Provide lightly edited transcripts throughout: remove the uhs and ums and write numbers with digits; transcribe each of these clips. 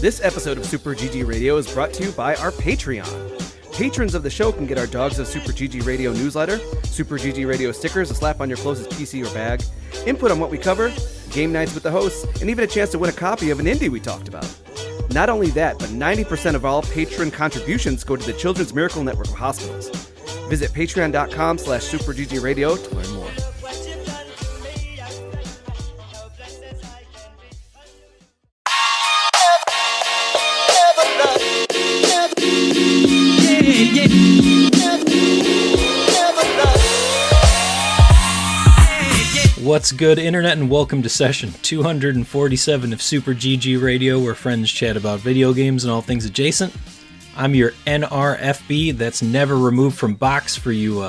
This episode of Super GG Radio is brought to you by our Patreon. Patrons of the show can get our Dogs of Super GG Radio newsletter, Super GG Radio stickers to slap on your closest PC or bag, input on what we cover, game nights with the hosts, and even a chance to win a copy of an indie we talked about. Not only that, but 90% of all patron contributions go to the Children's Miracle Network of Hospitals. Visit patreon.com/superggradio to learn more. What's good, Internet, and welcome to session 247 of Super GG Radio, where friends chat about video games and all things adjacent. I'm your NRFB, that's never removed from box for you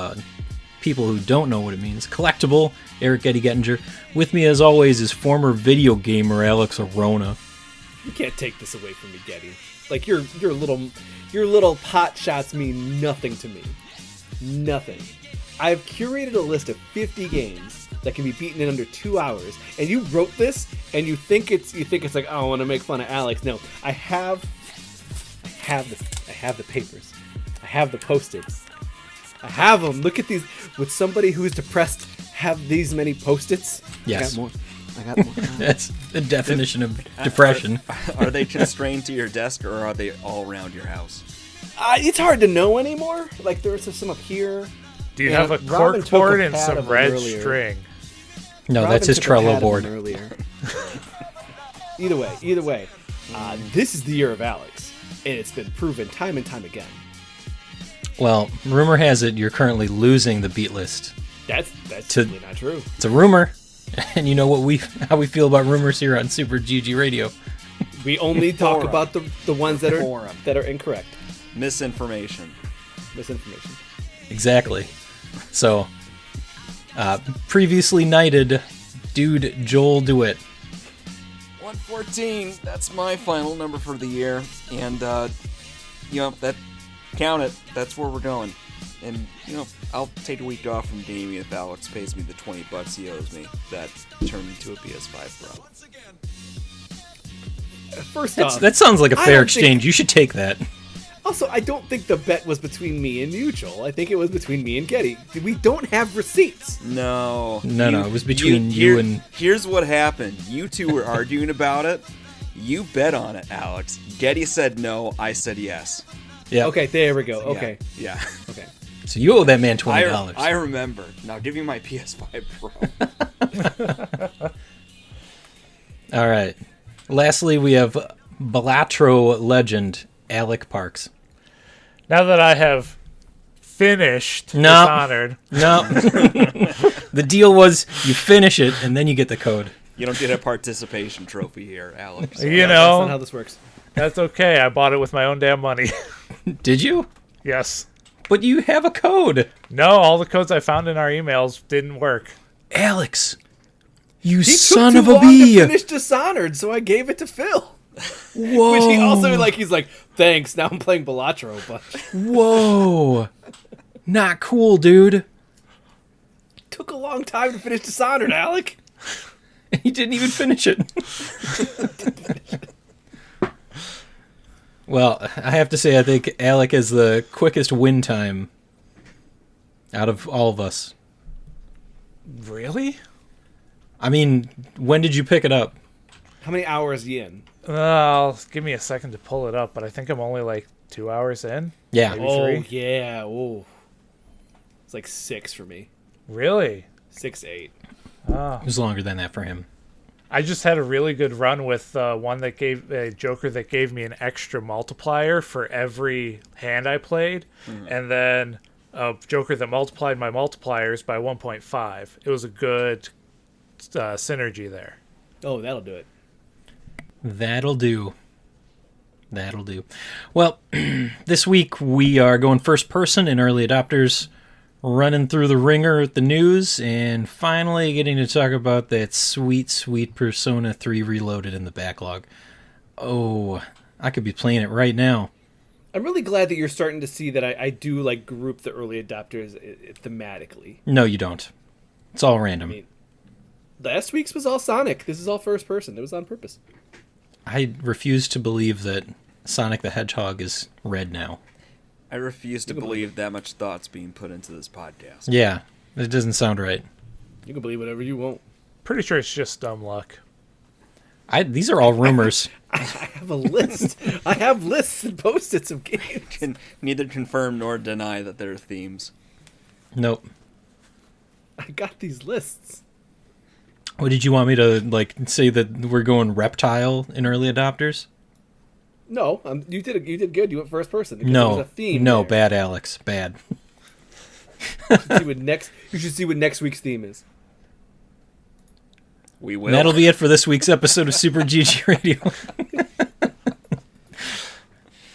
people who don't know what it means. Collectible, Eric Eddie Gettinger. With me, as always, is former video gamer Alex Arona. You can't take this away from me, Getty. Like, your little pot shots mean nothing to me. Nothing. I've curated a list of 50 games that can be beaten in under 2 hours, and you wrote this, and you think it's like, oh, I want to make fun of Alex. No, I have the papers, I have the Post-its, I have them. Look at these. Would somebody who's depressed have these many Post-its? Yes, I got more. That's the definition of depression. Are they constrained to your desk, or are they all around your house? It's hard to know anymore. Like, there's some up here. Do you have a cork board and some red string? No, Robin that's his took a Trello pad board. Earlier. Either way, this is the year of Alex, and it's been proven time and time again. Well, rumor has it you're currently losing the beat list. That's simply not true. It's a rumor, and you know how we feel about rumors here on Super GG Radio. We only talk about the ones that are incorrect. Misinformation. Exactly. So, previously knighted dude Joel DeWitte. 114. That's my final number for the year, and that count it. That's where we're going. And I'll take a week off from gaming if Alex pays me the $20 he owes me. That turned into a PS5 Pro. First off, that sounds like a fair exchange. You should take that. Also, I don't think the bet was between me and you, Joel. I think it was between me and Getty. We don't have receipts. No. It was between you and... Here's what happened. You two were arguing about it. You bet on it, Alex. Getty said no. I said yes. Yeah. Okay, there we go. Okay. Yeah. Okay. So you owe that man $20. I remember. Now give me my PS5 Pro. All right. Lastly, we have Balatro legend Alec Parks. Now that I have finished Dishonored. No. The deal was you finish it and then you get the code. You don't get a participation trophy here, Alex. That's not how this works. That's okay. I bought it with my own damn money. Did you? Yes. But you have a code. No, all the codes I found in our emails didn't work. Alex, you He son took of too a long bee. to finish Dishonored, so I gave it to Phil. Whoa. Which he also, he's like, thanks, now I'm playing Balatro a bunch. Whoa. Not cool, dude. Took a long time to finish Dishonored, Alec. He didn't even finish it. Well, I have to say, I think Alec has the quickest win time out of all of us. Really? I mean, when did you pick it up? How many hours are you in? Give me a second to pull it up, but I think I'm only like 2 hours in. Yeah. Maybe 3. Yeah. Oh. It's like 6 for me. Really? 6, 8. Oh. It was longer than that for him. I just had a really good run with one that gave a Joker that gave me an extra multiplier for every hand I played, and then a Joker that multiplied my multipliers by 1.5. It was a good synergy there. Oh, that'll do it. That'll do. Well, this week we are going first person in early adopters, running through the ringer at the news, and finally getting to talk about that sweet, sweet Persona 3 Reloaded in the backlog. Oh, I could be playing it right now. I'm really glad that you're starting to see that I do group the early adopters thematically. No, you don't. It's all random. I mean, last week's was all Sonic. This is all first person. It was on purpose. I refuse to believe that Sonic the Hedgehog is red now. I refuse to believe that much thought's being put into this podcast. Yeah, it doesn't sound right. You can believe whatever you want. Pretty sure it's just dumb luck. These are all rumors. I have a list. I have lists and post-its of games. Can neither confirm nor deny that there are themes. Nope. I got these lists. What did you want me to say that we're going reptile in early adopters? No, you did good. You went first person. No, there was a theme no, there. bad, Alex, bad. You should see what next week's theme is. We will. And that'll be it for this week's episode of Super GG Radio.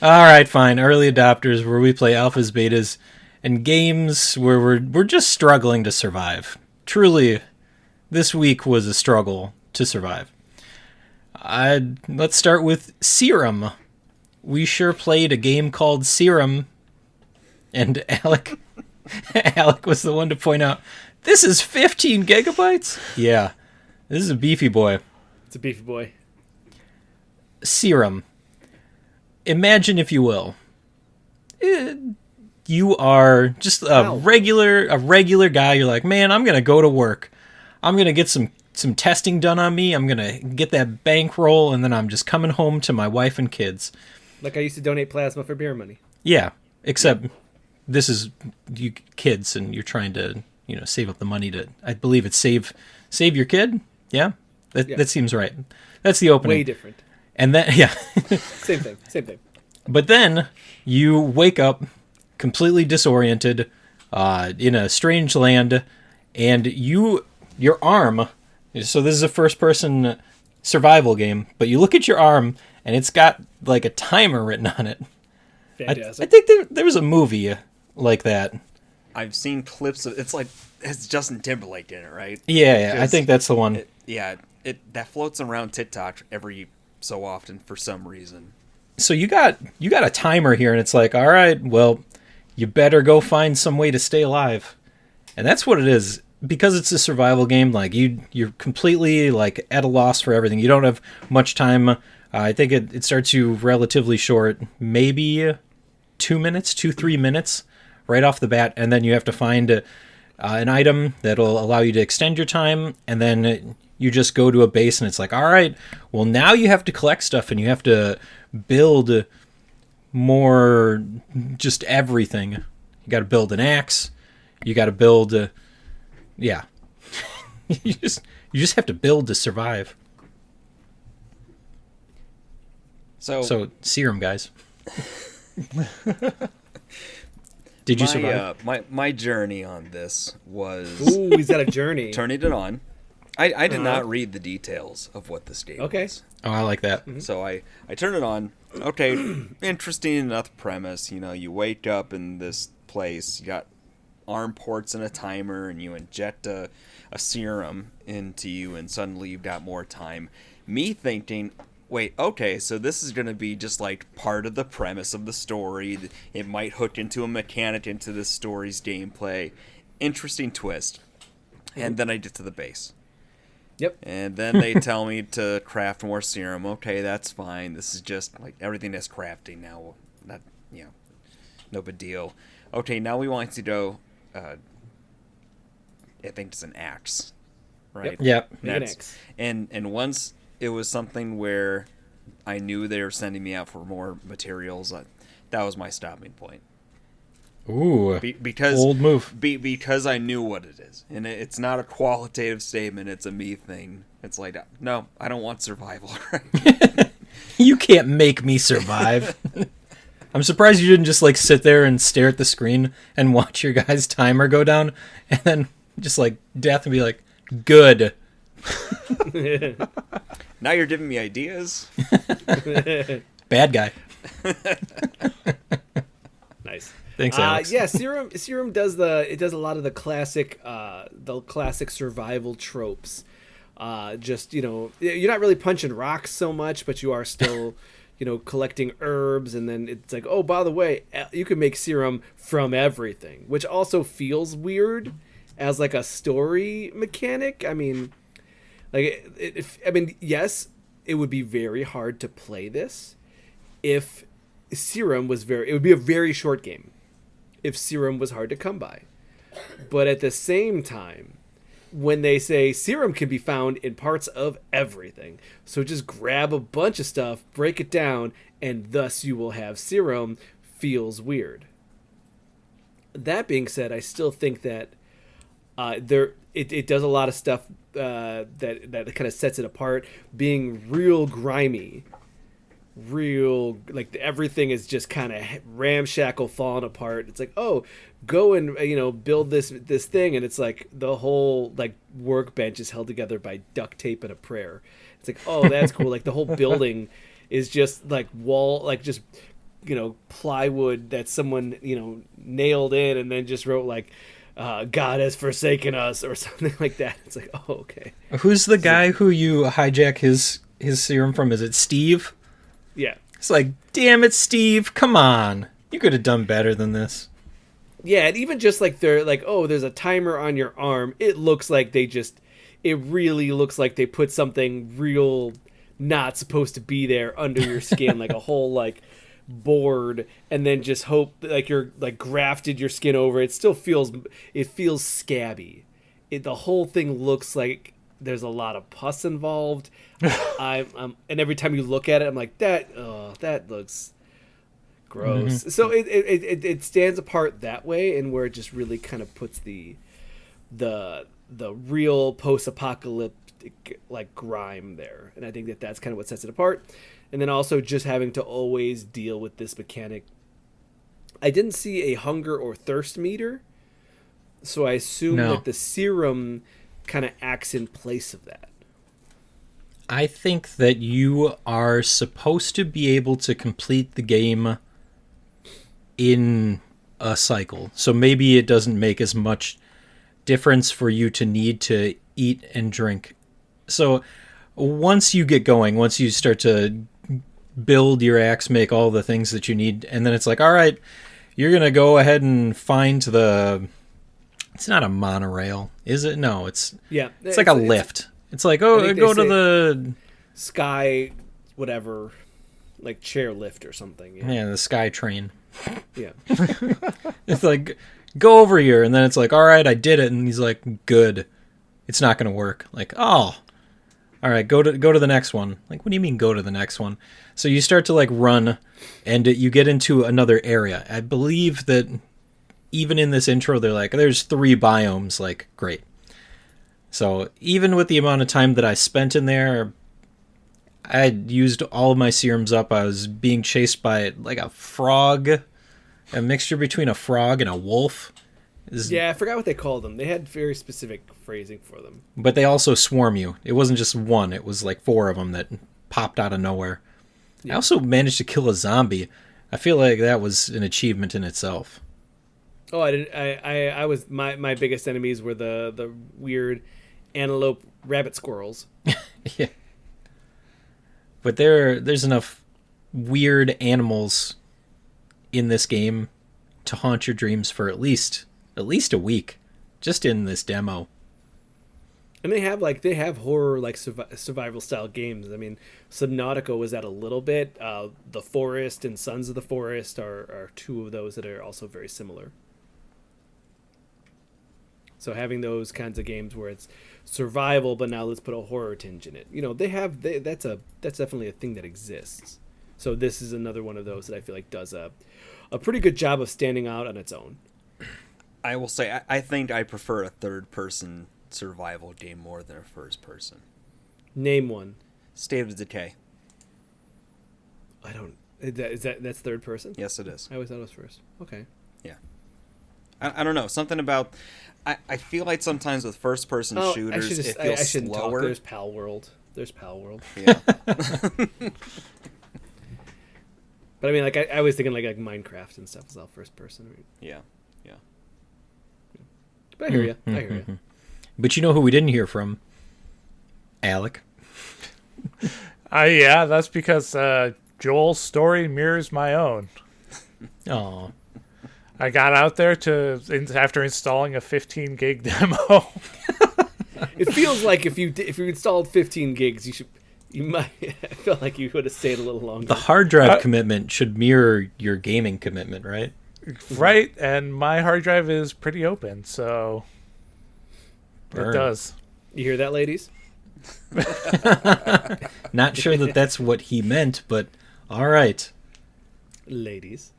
All right, fine. Early adopters, where we play alphas, betas, and games where we're just struggling to survive. Truly, this week was a struggle to survive. Let's start with Serum. We sure played a game called Serum, and Alec was the one to point out, this is 15 gigabytes? Yeah, this is a beefy boy. It's a beefy boy. Serum. Imagine, if you will, you are just a regular guy. You're like, man, I'm gonna go to work. I'm gonna get some testing done on me. I'm gonna get that bankroll, and then I'm just coming home to my wife and kids. Like I used to donate plasma for beer money. Yeah, except this is you kids, and you're trying to save up the money to. I believe it's save your kid. Yeah, that seems right. That's the opening. Way different. And then Same thing. But then you wake up completely disoriented in a strange land, and your arm. So this is a first-person survival game, but you look at your arm, and it's got like a timer written on it. Fantastic. I think there was a movie like that. I've seen clips of it's Justin Timberlake in it, right? Yeah, I think that's the one. That floats around TikTok every so often for some reason. So you got a timer here, and it's like, all right, well, you better go find some way to stay alive, and that's what it is. Because it's a survival game, like you're completely like at a loss for everything. You don't have much time. I think it starts you relatively short, maybe 3 minutes right off the bat, and then you have to find an item that'll allow you to extend your time, and then you just go to a base, and it's like, all right, well, now you have to collect stuff, and you have to build more, just everything. You got to build an axe. You got to build. Yeah, you just have to build to survive. So Serum, guys. Did you survive? My journey on this was... Ooh, he's got a journey. Turning it on. I did not read the details of what this game was. Oh, I like that. Mm-hmm. So I turned it on. Okay, interesting enough premise. You wake up in this place. You got arm ports and a timer, and you inject a serum into you, and suddenly you've got more time. Me thinking, wait, okay, so this is going to be just like part of the premise of the story. It might hook into a mechanic into the story's gameplay. Interesting twist. And then I get to the base. Yep. And then they tell me to craft more serum. Okay, that's fine. This is just like everything is crafting now. Not, no big deal. Okay, now we want to go. I think it's an axe, right? Yep. An axe. And once it was something where I knew they were sending me out for more materials, that was my stopping point. Ooh, because old move. Because I knew what it is, and it's not a qualitative statement; it's a me thing. It's like, no, I don't want survival. You can't make me survive. I'm surprised you didn't just like sit there and stare at the screen and watch your guy's timer go down, and then just like death and be like, good. Now you're giving me ideas. Bad guy. Nice. Thanks, Alex. Yeah, Serum does a lot of the classic survival tropes. You're not really punching rocks so much, but you are still, collecting herbs, and then it's like, oh, by the way, you can make serum from everything, which also feels weird as like a story mechanic. I mean, yes, it would be very hard to play this if Serum was it would be a very short game if Serum was hard to come by. But at the same time, when they say Serum can be found in parts of everything, so just grab a bunch of stuff, break it down, and thus you will have Serum, feels weird. That being said, I still think that it does a lot of stuff that kind of sets it apart, being real grimy, real, like everything is just kind of ramshackle, falling apart. It's like, oh, go and build this thing, and it's like the whole like workbench is held together by duct tape and a prayer. It's like, oh, that's cool. Like the whole building is just like just plywood that someone nailed in and then just wrote like God has forsaken us or something like that. It's like, oh, okay. Who's the guy who you hijack his serum from? Is it Steve? Yeah. It's like, damn it, Steve, come on. You could have done better than this. Yeah, and even just like they're like, oh, there's a timer on your arm. It really looks like they put something real not supposed to be there under your skin, like a whole like board, and then just hope like you're like grafted your skin over. It still feels scabby. The whole thing looks like there's a lot of pus involved. And every time you look at it, I'm like, that looks gross. Mm-hmm. So it stands apart that way, and where it just really kind of puts the real post-apocalyptic like grime there, and I think that's kind of what sets it apart. And then also just having to always deal with this mechanic. I didn't see a hunger or thirst meter, so I assume that the serum kind of acts in place of that. I think that you are supposed to be able to complete the game in a cycle. So maybe it doesn't make as much difference for you to need to eat and drink. So once you get going, once you start to build your axe, make all the things that you need, and then it's like, all right, you're going to go ahead and find it's not a monorail, is it? No, it's like a lift. It's like, oh, go to the sky, whatever, like chair lift or something. Yeah, the sky train. Yeah. It's like, go over here, and then it's like, all right, I did it, and he's like, good. It's not going to work. Like, oh, all right, go to the next one. Like, what do you mean go to the next one? So you start to like run, and you get into another area. I believe that even in this intro, they're like, there's 3 biomes. Like, great. So even with the amount of time that I spent in there, I had used all of my serums up. I was being chased by like a frog, a mixture between a frog and a wolf. Yeah, I forgot what they called them. They had very specific phrasing for them. But they also swarm you. It wasn't just one. It was like 4 of them that popped out of nowhere. Yeah. I also managed to kill a zombie. I feel like that was an achievement in itself. Oh, I didn't. I was my biggest enemies were the weird antelope rabbit squirrels. Yeah. But there's enough weird animals in this game to haunt your dreams for at least a week, just in this demo. And they have horror like survival style games. I mean, Subnautica was that a little bit. The Forest and Sons of the Forest are 2 of those that are also very similar. So having those kinds of games where it's survival, but now let's put a horror tinge in it. That's definitely a thing that exists. So this is another one of those that I feel like does a pretty good job of standing out on its own. I will say, I think I prefer a third-person survival game more than a first-person. Name one. State of Decay. I don't. That's third person? Yes, it is. I always thought it was first. Okay. Yeah. I don't know. Something about. I feel like sometimes with first-person shooters, it feels slower. There's Pal World. Yeah. But I mean, like I was thinking like Minecraft and stuff is all first person. Right? Yeah. But I hear you. I hear you. But you know who we didn't hear from? Alec. Yeah, that's because Joel's story mirrors my own. Oh. I got out there after installing a 15 gig demo. It feels like if you installed 15 gigs, you should You might. I feel like you would have stayed a little longer. The hard drive commitment should mirror your gaming commitment, right? Right, and my hard drive is pretty open, so Burn. it does. You hear that, ladies? Not sure that that's what he meant, but all right. Ladies.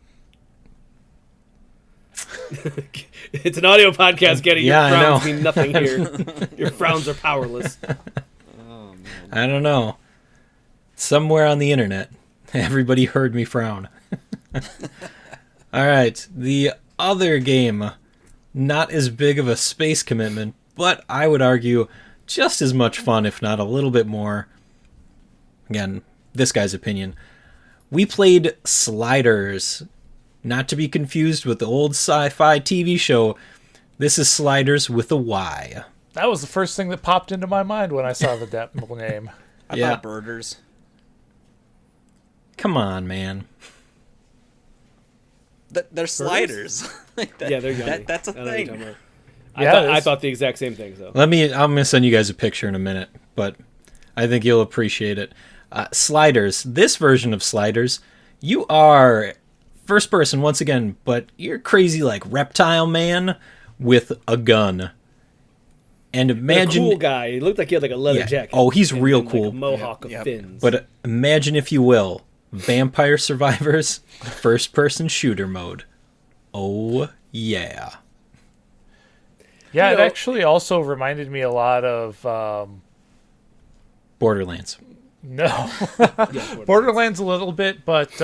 It's an audio podcast, Getty. Your Yeah, I frowns know. mean nothing here. Your frowns are powerless. I don't know. Somewhere on the internet, everybody heard me frown. All right, the other game, not as big of a space commitment, but I would argue just as much fun, if not a little bit more. Again, this guy's opinion. We played Sliders, not to be confused with the old sci-fi TV show. This is Sliders with a Y. That was the first thing that popped into my mind when I saw the name. I Yeah. thought birders. Come on, man. They're sliders. Like that, Yeah, they're yummy. that's a I know what you're talking thing. about. Yeah, I thought the exact same thing. So I'm gonna send you guys a picture in a minute, but I think you'll appreciate it. Sliders. This version of Sliders, you are first person once again, but you're crazy like reptile man with a gun. And imagine a cool guy. He looked like he had like a leather Yeah. jacket. Oh, he's and real like, cool. a mohawk of Yep. fins. But imagine, if you will, Vampire Survivors first-person shooter mode. Oh, yeah. Yeah, You it know- actually also reminded me a lot of Borderlands. Borderlands a little bit, but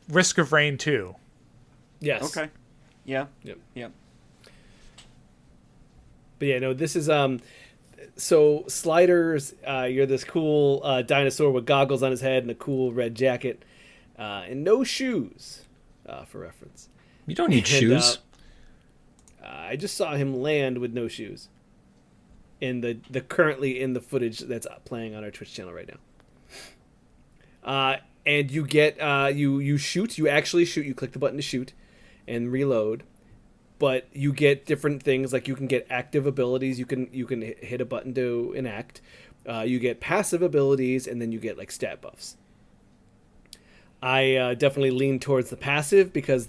Risk of Rain 2. yes. Okay. Yeah. Yep. Yep. But yeah, no, this is so Sliders, you're this cool dinosaur with goggles on his head and a cool red jacket, and no shoes, for reference. You don't need And, shoes. I just saw him land with no shoes in the currently in the footage that's playing on our Twitch channel right now. And you get you shoot, you actually shoot, you click the button to shoot and reload. But you get different things, like you can get active abilities. You can hit a button to enact. You get passive abilities, and then you get like stat buffs. I definitely lean towards the passive because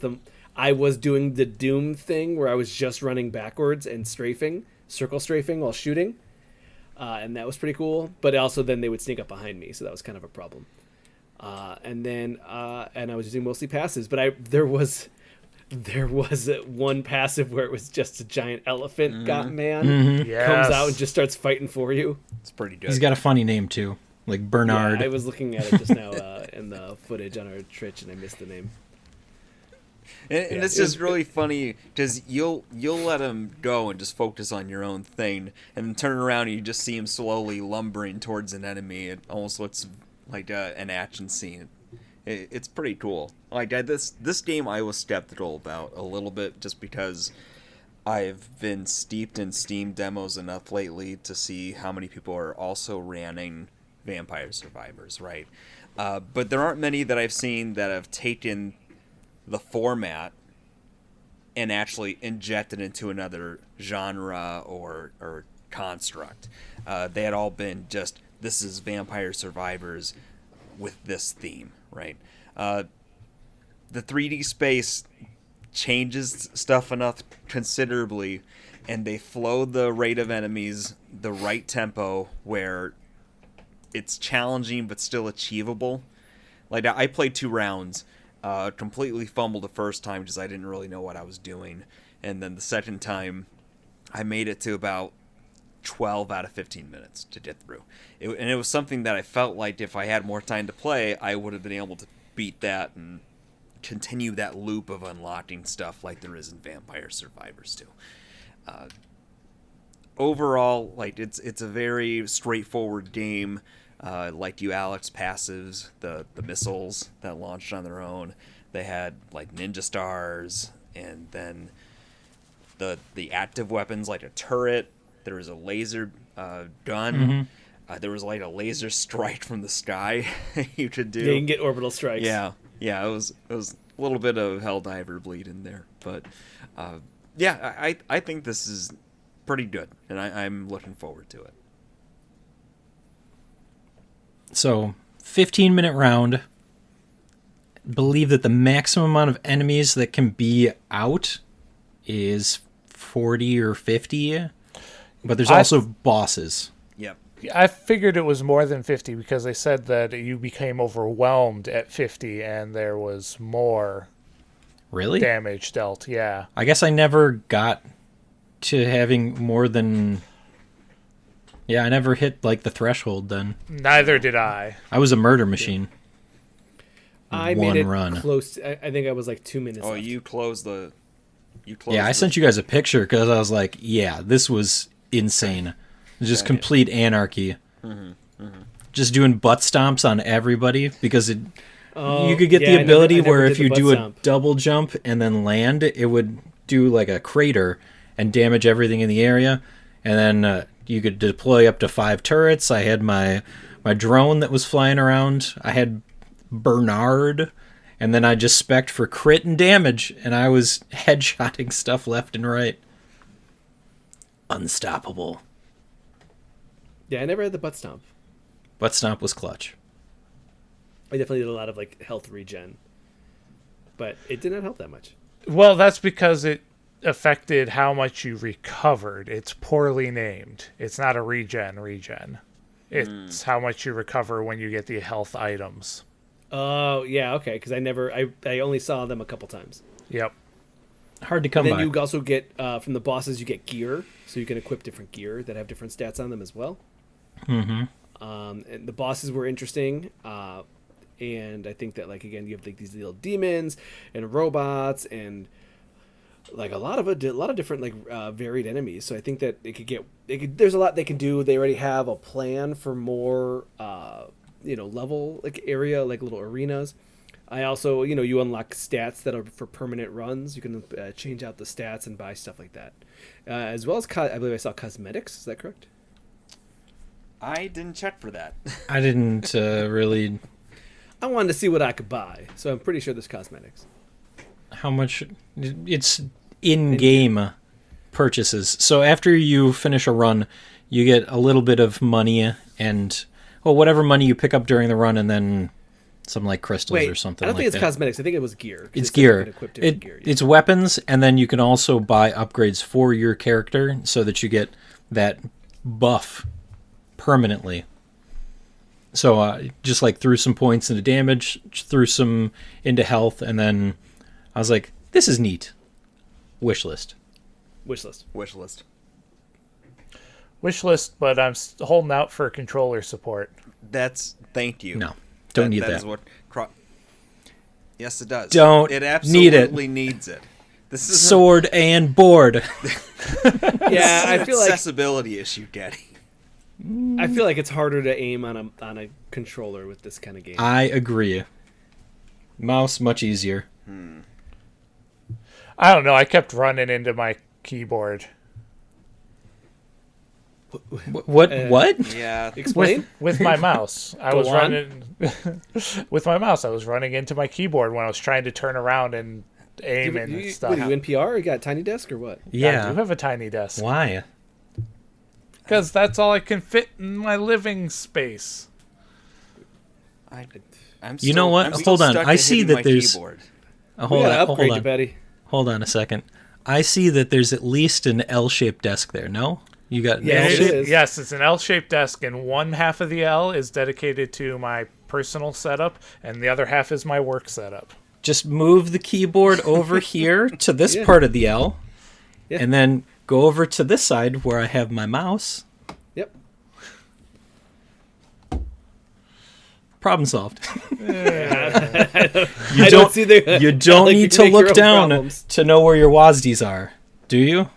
I was doing the Doom thing where I was just running backwards and circle strafing while shooting, and that was pretty cool. But also then they would sneak up behind me, so that was kind of a problem. And I was using mostly passives, but there was one passive where it was just a giant elephant man Yes. comes out and just starts fighting for you. It's pretty good. He's got a funny name, too. Like Bernard. Yeah, I was looking at it just now in the footage on our Twitch, and I missed the name. And it's just really funny because you'll let him go and just focus on your own thing, and then turn around and you just see him slowly lumbering towards an enemy. It almost looks like an action scene. It's pretty cool. Like this game, I was skeptical about a little bit just because I've been steeped in Steam demos enough lately to see how many people are also running Vampire Survivors, right? But there aren't many that I've seen that have taken the format and actually injected into another genre or construct. They had all been just, this is Vampire Survivors with this theme, right? The 3D space changes stuff enough considerably, and they flow the rate of enemies the right tempo where it's challenging but still achievable. Like, I played 2 rounds, completely fumbled the first time because I didn't really know what I was doing, and then the second time I made it to about 12 out of 15 minutes to get through. And it was something that I felt like if I had more time to play, I would have been able to beat that and continue that loop of unlocking stuff like there is in Vampire Survivors 2. Overall, like it's a very straightforward game. Like you, Alex, passives, the missiles that launched on their own. They had like ninja stars, and then the active weapons like a turret. There was a laser gun. There was like a laser strike from the sky you could do. Yeah, you can get orbital strikes. Yeah, it was a little bit of Helldiver bleed in there, but yeah, I think this is pretty good, and I'm looking forward to it. So 15-minute round. Believe that the maximum amount of enemies that can be out is 40 or 50, but there's also bosses. Yep. I figured it was more than 50 because they said that you became overwhelmed at 50 and there was more Really? damage dealt. Yeah. I guess I never got to having more than... Yeah, I never hit like the threshold then. Neither did I. I was a murder machine. I One made it run. close. I think I was like 2 minutes. Oh, left. you closed the. Yeah, I sent you guys a picture because I was like, yeah, this was insane. Just complete anarchy. Just doing butt stomps on everybody because you could get the ability where if you do a double jump and then land, it would do like a crater and damage everything in the area. And then you could deploy up to 5 turrets. I had my drone that was flying around. I had Bernard, and then I just spec'd for crit and damage, and I was headshotting stuff left and right. Unstoppable. Yeah, I never had the butt stomp. Butt stomp was clutch. I definitely did a lot of like health regen, but it did not help that much. Well, that's because it affected how much you recovered. It's poorly named. It's not a regen. It's how much you recover when you get the health items. Oh yeah, okay. Because I only saw them a couple times. Yep. Hard to come And by. then you also get from the bosses, you get gear, so you can equip different gear that have different stats on them as well. And the bosses were interesting, and I think that like again, you have like these little demons and robots and like a lot of different like varied enemies. So I think that there's a lot they can do. They already have a plan for more level like area, like little arenas. I also, you unlock stats that are for permanent runs. You can change out the stats and buy stuff like that, as well as I believe I saw cosmetics. Is that correct? I didn't check for that. I didn't really... I wanted to see what I could buy, so I'm pretty sure there's cosmetics. How much... It's in-game purchases. So after you finish a run, you get a little bit of money and... Well, whatever money you pick up during the run, and then some like crystals or something like that. I don't think it's cosmetics. I think it was gear. It's gear. Gear. It's weapons, and then you can also buy upgrades for your character so that you get that buff permanently. So just like threw some points into damage, threw some into health, and then I was like, this is neat. Wishlist. Wishlist. Wishlist, but I'm holding out for controller support. Thank you. No, don't need that. That is what. Yes, it does. Don't it need it. absolutely needs it. This is sword and board. Yeah, I feel like accessibility issue, Daddy. I feel like it's harder to aim on a controller with this kind of game. I agree. Mouse much easier. I don't know. I kept running into my keyboard. What? Yeah. Explain. With my mouse. I was running with my mouse. I was running into my keyboard when I was trying to turn around and aim and stuff. What, are you NPR? You got a tiny desk or what? Yeah. I do have a tiny desk. Why? Because that's all I can fit in my living space. You know what? Hold on. I see that there's... Keyboard. Hold on. You, Betty. Hold on a second. I see that there's at least an L-shaped desk there, no? You got an Yes, L-shaped? it is. Yes, it's an L-shaped desk, and one half of the L is dedicated to my personal setup, and the other half is my work setup. Just move the keyboard over here to this part of the L, and then go over to this side where I have my mouse. Yep. Problem solved. I don't see the. You don't like need you to make your look own down problems. to know where your WASDs are, do you?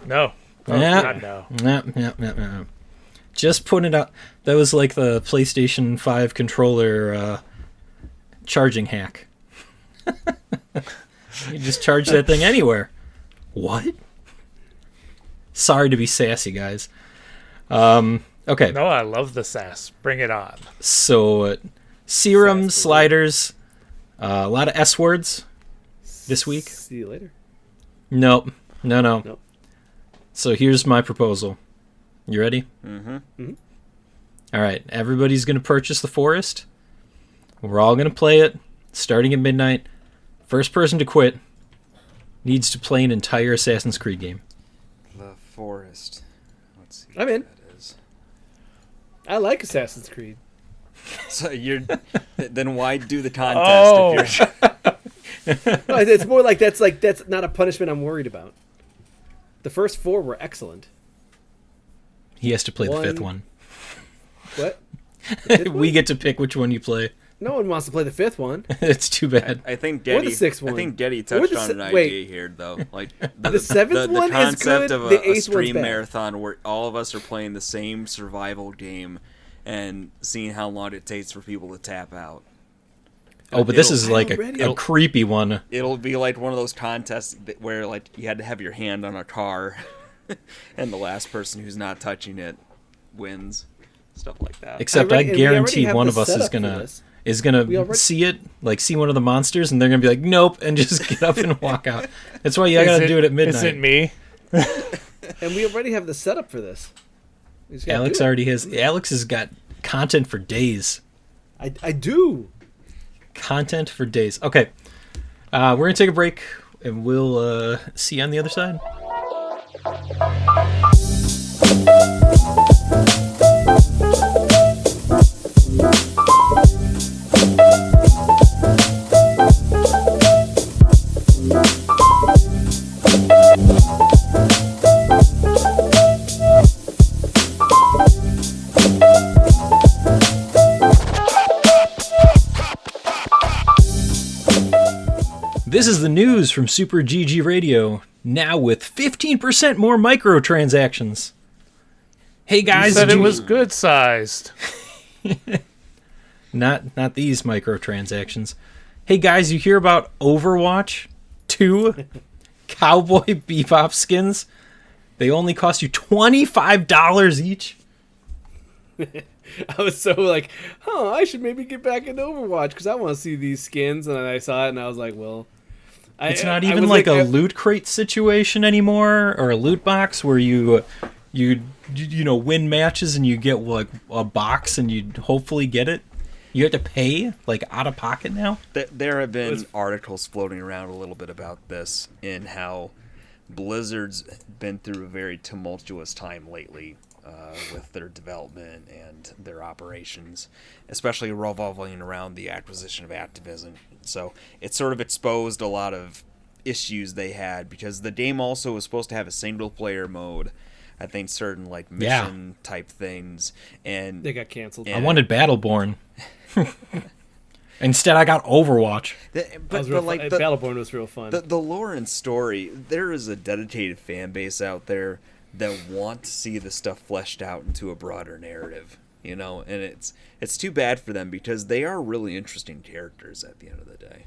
No. Oh, Yeah. God, no. Yeah. Just put it out. That was like the PlayStation 5 controller charging hack. You just charge that thing anywhere. What? Sorry to be sassy, guys. Okay. No, I love the sass. Bring it on. So, Serum, Slyders, a lot of S words this week. See you later. Nope. No. Nope. So here's my proposal. You ready? Mm-hmm. All right, everybody's going to purchase The Forest. We're all going to play it, starting at midnight. First person to quit needs to play an entire Assassin's Creed game. The Forest. Let's see. I'm in. What that is. I like Assassin's Creed. So then why do the contest if you're... No, it's more like that's not a punishment I'm worried about. The first 4 were excellent. He has to play the 5th one. What? We get to pick which one you play. No one wants to play the 5th one. It's too bad. I think Or Getty. the 6th one. I think Getty Or touched the on se- an wait. idea here, though. Like The 7th one is concept good, of the a 8th one's stream bad. marathon where all of us are playing the same survival game and seeing how long it takes for people to tap out. Oh, but this It'll- is like already- a creepy one. It'll be like one of those contests where like you had to have your hand on a car, and the last person who's not touching it wins. Stuff like that. Except I I read- and we already guarantee have one the of us setup for this. is gonna We already- see it, like see one of the monsters, and they're gonna be like, nope, and just get up and walk out. That's why you Is gotta do it at midnight. Is it me? And we already have the setup for this. We just gotta Alex do it. already has. Alex has got content for days. I do. Content for days. Okay, we're gonna take a break, and we'll see you on the other side. This is the news from Super GG Radio, now with 15% more microtransactions. Hey You guys, said did it you- was good sized. not these microtransactions. Hey guys, you hear about Overwatch 2 Cowboy Bebop skins? They only cost you $25 each. I was so like, I should maybe get back into Overwatch because I want to see these skins. And then I saw it and I was like, well, It's not I even was like a loot crate situation anymore, or a loot box where you win matches and you get like a box and you hopefully get it. You have to pay like out of pocket now. There have been articles floating around a little bit about this and how Blizzard's been through a very tumultuous time lately with their development and their operations, especially revolving around the acquisition of Activision. So it sort of exposed a lot of issues they had because the game also was supposed to have a single player mode. I think certain like mission type things, and they got canceled. I wanted Battleborn. Instead, I got Overwatch. Battleborn was real fun. The lore and story, there is a dedicated fan base out there that want to see the stuff fleshed out into a broader narrative, and it's too bad for them because they are really interesting characters at the end of the day.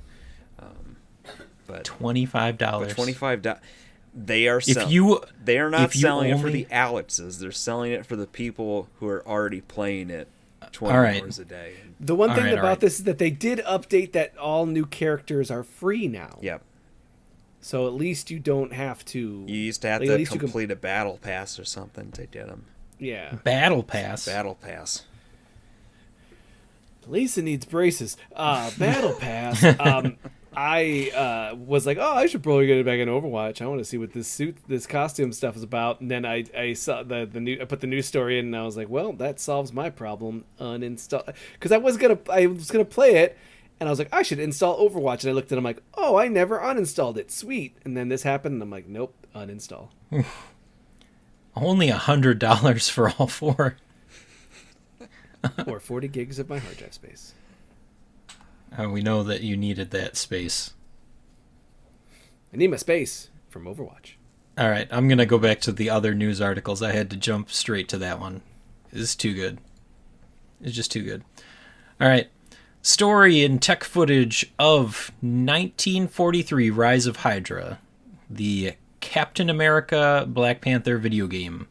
But $25. $25. They are they are not if you selling it for only- the Alexes. They're selling it for the people who are already playing it 20 All right. hours a day. The one thing all about right. this is that they did update that all new characters are free now. Yep. So at least you don't have to. You used to have like, at to least you can- complete a battle pass or something to get them. Yeah. Battle Pass. Battle pass. Lisa needs braces. Battle Pass. I was like, I should probably get it back in Overwatch. I want to see what this costume stuff is about. And then I saw the new. I put the news story in, and I was like, well, that solves my problem. Uninstall, because I was gonna play it, and I was like, I should install Overwatch. And I looked at it, I'm like, oh, I never uninstalled it. Sweet. And then this happened, and I'm like, nope, uninstall. Only $100 for all 4. Or 40 gigs of my hard drive space. We know that you needed that space. I need my space from Overwatch. All right, I'm gonna go back to the other news articles. I had to jump straight to that one. It's too good. It's just too good. All right. Story and tech footage of 1943 Rise of Hydra, the Captain America Black Panther video game.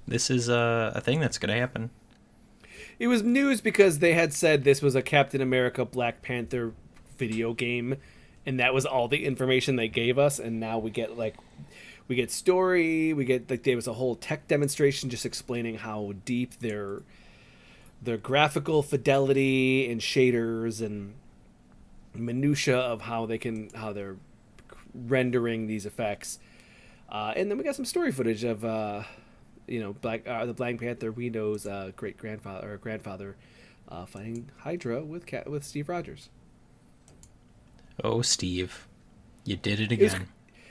This is a thing that's going to happen. It was news because they had said this was a Captain America Black Panther video game, and that was all the information they gave us. And now we get story, we get there was a whole tech demonstration just explaining how deep their their graphical fidelity and shaders and minutia of how they're rendering these effects. And then we got some story footage of the Black Panther Reno's great grandfather or grandfather fighting Hydra with Steve Rogers. Oh, Steve, you did it again.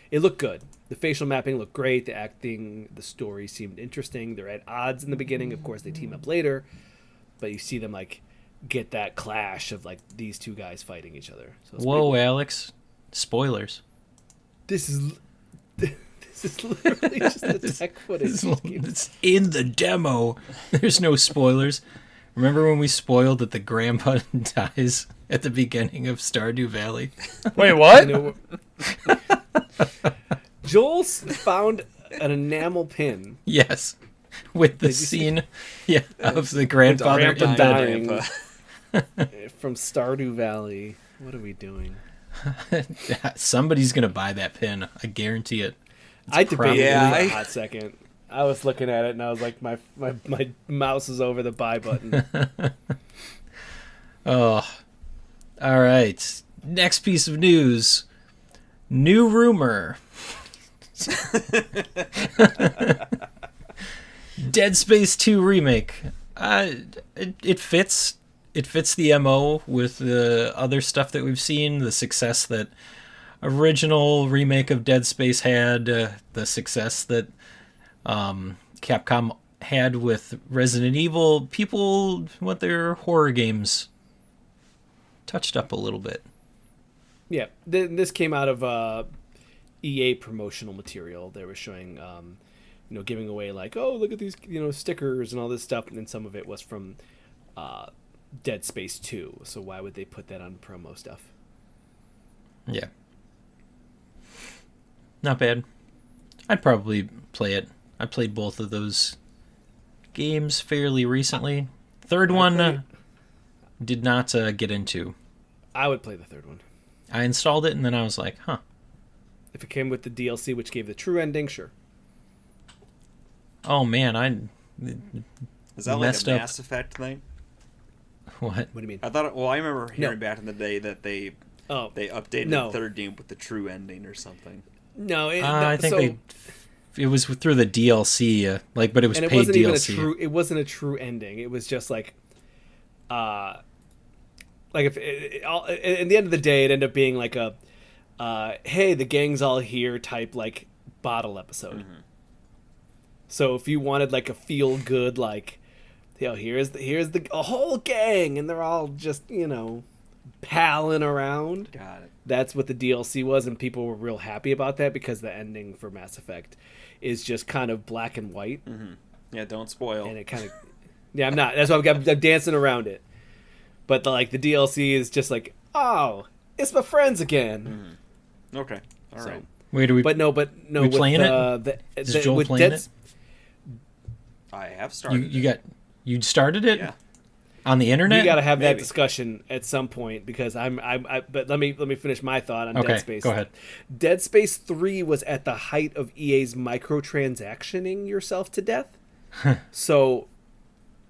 It looked good. The facial mapping looked great. The acting, the story seemed interesting. They're at odds in the beginning. Of course, they team up later, but you see them like get that clash of like these two guys fighting each other. So whoa, cool. Alex! Spoilers. This is literally just the tech footage. It's in the demo. There's no spoilers. Remember when we spoiled that the grandpa dies at the beginning of Stardew Valley? Wait, what? Joel found an enamel pin. Yes, with the scene of the grandfather dying from Stardew Valley. What are we doing? Somebody's going to buy that pin. I guarantee it. I debated a hot second. I was looking at it and I was like, my mouse is over the buy button. Oh, all right. Next piece of news. New rumor. Dead Space 2 remake. It fits. It fits the MO with the other stuff that we've seen. The success that original remake of Dead Space had. The success that Capcom had with Resident Evil. People want their horror games touched up a little bit. Yeah, this came out of EA promotional material. They were showing, giving away like, oh, look at these, stickers and all this stuff. And then some of it was from Dead Space 2. So why would they put that on promo stuff? Yeah. Not bad. I'd probably play it. I played both of those games fairly recently. Third one did not get into. I would play the third one. I installed it and then I was like, huh. If it came with the DLC, which gave the true ending, sure. Oh man, is that like a Mass Effect thing? What? What do you mean? I thought. Well, I remember hearing back in the day that they updated the third game with the true ending or something. No, I think it was through the DLC, but it was paid DLC. It wasn't a true ending. It was just like, if in the end of the day, it ended up being like a, hey, the gang's all here type like bottle episode. Mm-hmm. So if you wanted like a feel good like, here's a whole gang and they're all just palling around. Got it. That's what the DLC was, and people were real happy about that because the ending for Mass Effect is just kind of black and white. Mm-hmm. Yeah, don't spoil. And it kind of, I'm not. That's why I'm dancing around it. But the DLC is just like, oh, it's my friends again. Mm-hmm. Okay, all right. Wait, do we? But no. We playing it? Is Joel playing it? I have started. You started it? Yeah. On the internet? We got to have that discussion at some point because but let me finish my thought on Dead Space. Go ahead. Dead Space 3 was at the height of EA's microtransactioning yourself to death. So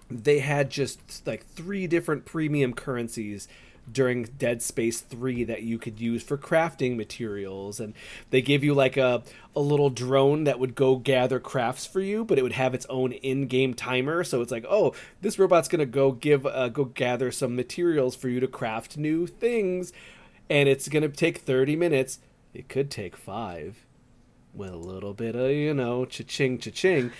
they had just like 3 different premium currencies during Dead Space 3 that you could use for crafting materials, and they gave you like a little drone that would go gather crafts for you, but it would have its own in-game timer. So it's like, oh, this robot's gonna go gather some materials for you to craft new things, and it's gonna take 30 minutes. It could take 5 with a little bit of cha-ching.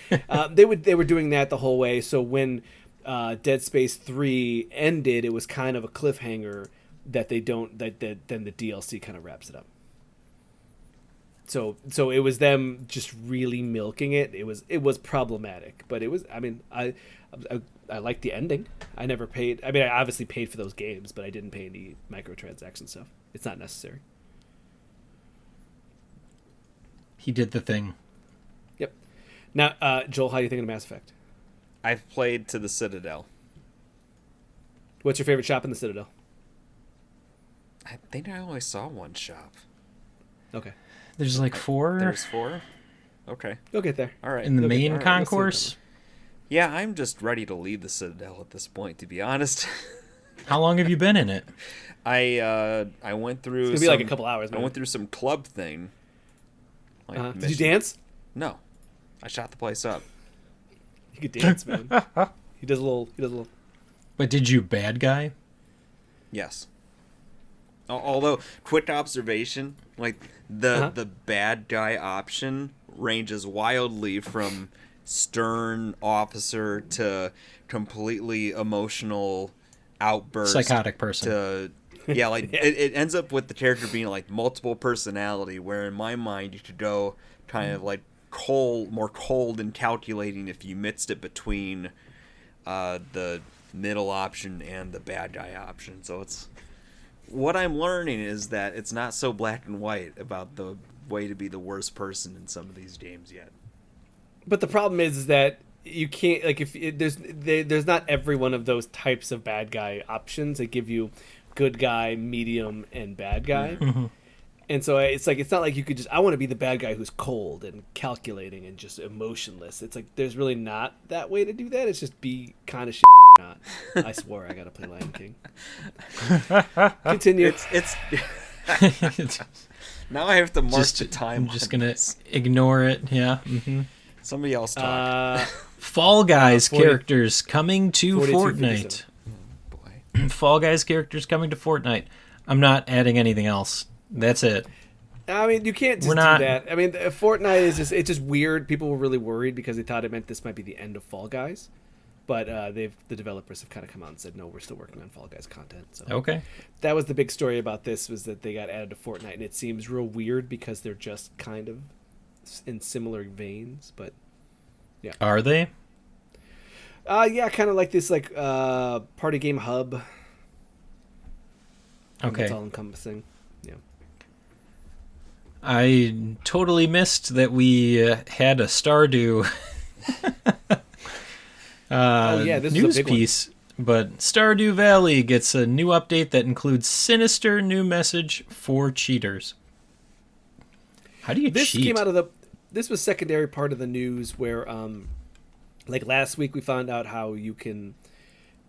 They were doing that the whole way. So when Dead Space 3 ended, it was kind of a cliffhanger that then the DLC kind of wraps it up. So it was them just really milking it. It was problematic, but it was, I liked the ending. I never paid. I obviously paid for those games, but I didn't pay any microtransaction stuff. It's not necessary. He did the thing. Yep. Now, Joel, how do you think of Mass Effect? I've played to the Citadel. What's your favorite shop in the Citadel? I think I only saw one shop. Okay. There's like 4. There's 4? Okay. You'll get there. All right. In the main concourse? Yeah, I'm just ready to leave the Citadel at this point, to be honest. How long have you been in it? I went through. It's gonna be like a couple hours, I man. went through some club thing. Like Did you dance? No, I shot the place up. You could dance, man. He does a little. But did you bad guy? Yes. Although quick observation, like the bad guy option ranges wildly from stern officer to completely emotional outburst, Psychotic person. to yeah, like it ends up with the character being like multiple personality, where in my mind you could go kind of like more cold and calculating if you mixed it between the middle option and the bad guy option. So it's what I'm learning is that it's not so black and white about the way to be the worst person in some of these games yet. But the problem is that you can't, like, there's not every one of those types of bad guy options that give you good guy, medium, and bad guy. Mm-hmm. And so it's like, it's not like you could just, I want to be the bad guy who's cold and calculating and just emotionless. It's like, there's really not that way to do that. It's just be kind of shit. Not. I swore I got to play Lion King. Continue. It's now I have to mark the time. I'm just going to ignore it. Yeah. Mm-hmm. Somebody else talk. Fall Guys characters coming to 42-57. Fortnite. Boy. Fall Guys characters coming to Fortnite. I'm not adding anything else. That's it. I mean, you can't just do that. I mean, Fortnite is just, it's just weird. People were really worried because they thought it meant this might be the end of Fall Guys. But the developers have kind of come out and said, no, we're still working on Fall Guys content. So Okay. that was the big story about this, was that they got added to Fortnite, and it seems real weird because they're just kind of in similar veins. But yeah, Are they? yeah, kind of like this party game hub. Okay. It's all encompassing. Yeah. I totally missed that we had a Stardew this news is a big piece, but Stardew Valley gets a new update that includes sinister new message for cheaters. How do you This cheat? came out of this was secondary part of the news where like last week we found out how you can,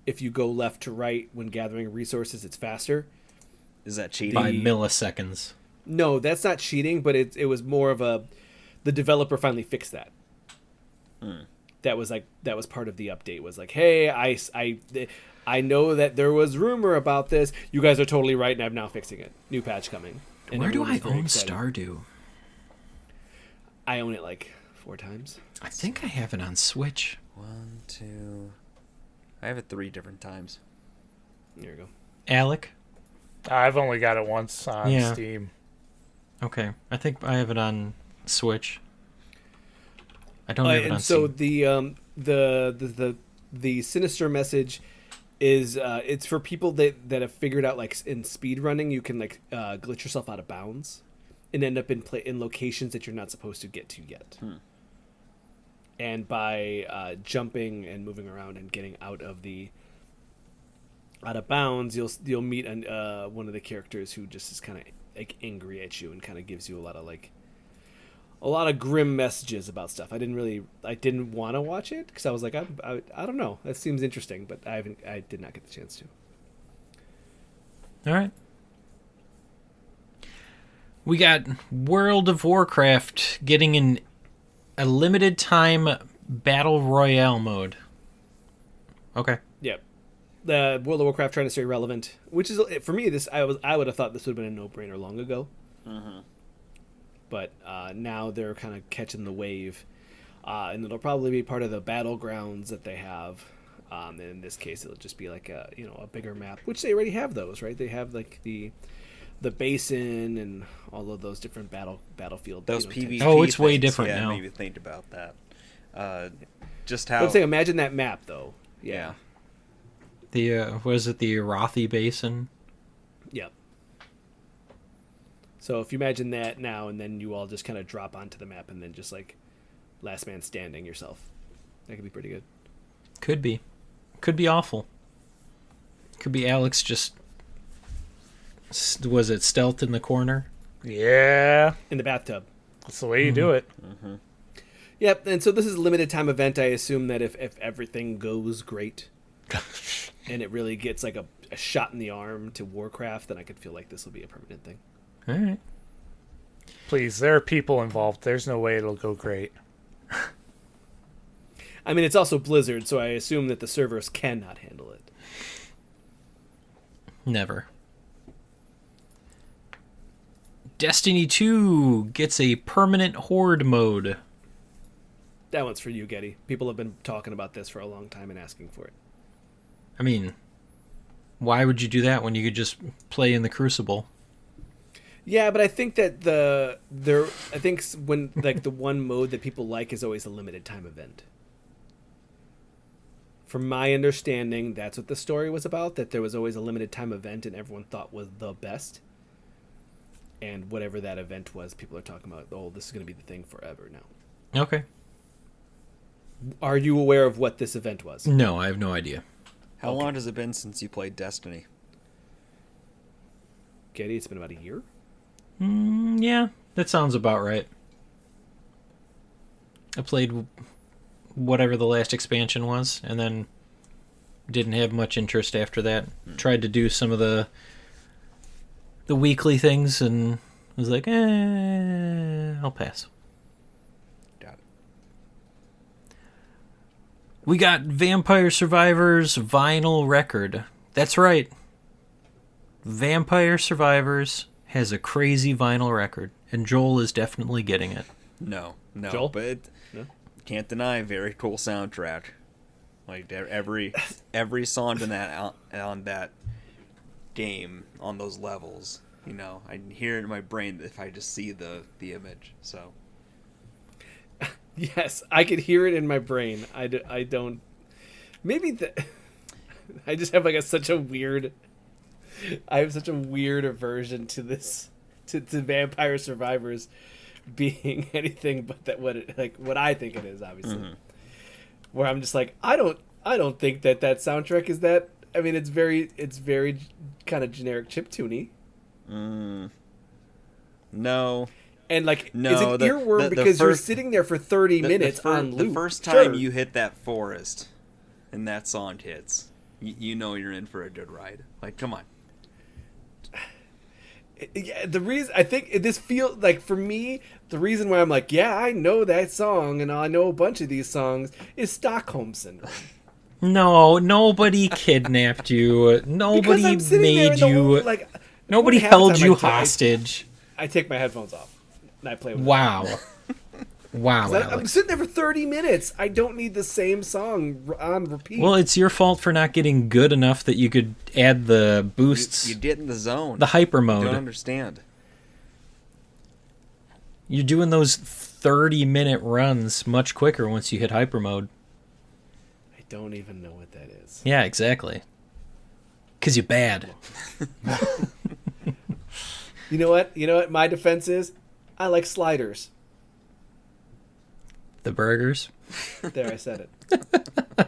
if you go left to right when gathering resources, it's faster. Is that cheating? By milliseconds. No, that's not cheating, but it was more of the developer finally fixed that. That was part of the update, was like, hey, I know that there was rumor about this. You guys are totally right, and I'm now fixing it. New patch coming. And Where do everyone I was very own excited. Stardew? I own it like 4 times. I think I have it on Switch. 1, 2. I have it 3 different times. There you go. Alec? I've only got it once on Yeah. Steam. Okay. I think I have it on Switch. I don't have it on And so Steam. the sinister message is it's for people that have figured out, like, in speed running, you can glitch yourself out of bounds and end up in locations that you're not supposed to get to yet. And by jumping and moving around and getting out of bounds, you'll meet one of the characters who just is kind of like angry at you and kind of gives you a lot of grim messages about stuff. I didn't want to watch it because I was like, I don't know, that seems interesting, but I did not get the chance to. All right. We got World of Warcraft getting a limited time battle royale mode. Okay. Yep. The World of Warcraft trying to stay relevant, which is, for me, I would have thought this would have been a no-brainer long ago. But now they're kind of catching the wave, and it'll probably be part of the battlegrounds that they have. And in this case, it'll just be like a bigger map, which they already have those, right? They have like the basin and all of those different battlefield. Those PvP. Oh, it's way things, different yeah, now. Maybe think about that. Just how. I'm saying, imagine that map, though. Yeah. The was it the Arathi Basin? Yep. So if you imagine that now, and then you all just kind of drop onto the map, and then just like last man standing yourself, that could be pretty good. Could be awful. Could be Alex just, was it stealth in the corner? Yeah, In the bathtub. that's the way you do it. Yep, and so this is a limited time event. I assume that if everything goes great and it really gets like a shot in the arm to Warcraft, then I could feel like this will be a permanent thing. All right. Please, there are people involved. There's no way it'll go great. I mean, it's also Blizzard, so I assume that the servers cannot handle it. Never. Destiny 2 gets a permanent horde mode. That one's for you, Getty. People have been talking about this for a long time and asking for it. I mean, why would you do that when you could just play in the Crucible? Yeah, but I think that when like the one mode that people like is always a limited time event. From my understanding, that's what the story was about, that there was always a limited time event and everyone thought was the best. And whatever that event was, people are talking about, oh, this is going to be the thing forever now. Okay. Are you aware of what this event was? No, I have no idea. How long has it been since you played Destiny? Getty, it's been about a year? Yeah, that sounds about right. I played whatever the last expansion was, and then didn't have much interest after that. Tried to do some of the weekly things, and was like, I'll pass. Got it. We got Vampire Survivors vinyl record. That's right. Vampire Survivors has a crazy vinyl record, and Joel is definitely getting it. No, Joel? but No? can't deny, very cool soundtrack. Like every song on that game, on those levels, you know, I can hear it in my brain if I just see the image. So Yes, I could hear it in my brain. I don't... Maybe I just have like such a weird... I have such a weird aversion to this, to Vampire Survivors being anything but that what I think it is, obviously. Mm-hmm. Where I'm just like, I don't think that soundtrack is that. I mean, it's very kind of generic chiptune-y. No. And like, no, is it earworm because you're sitting there for 30 minutes on loop? The first time you hit that forest and that song hits, you know you're in for a good ride. Like, come on. Yeah, the reason I think this feels like, for me, the reason why I'm like, yeah, I know that song and I know a bunch of these songs is Stockholm Syndrome. No, nobody kidnapped you. Nobody made you. Nobody held you hostage. I take my headphones off and I play with Wow. Wow, I'm sitting there for 30 minutes. I don't need the same song on repeat. Well, it's your fault for not getting good enough that you could add the boosts. You get in the zone. The hyper mode. I don't understand. You're doing those 30-minute runs much quicker once you hit hyper mode. I don't even know what that is. Yeah, exactly. Because you're bad. You know what? My defense is, I like Slyders. The burgers. There, I said it.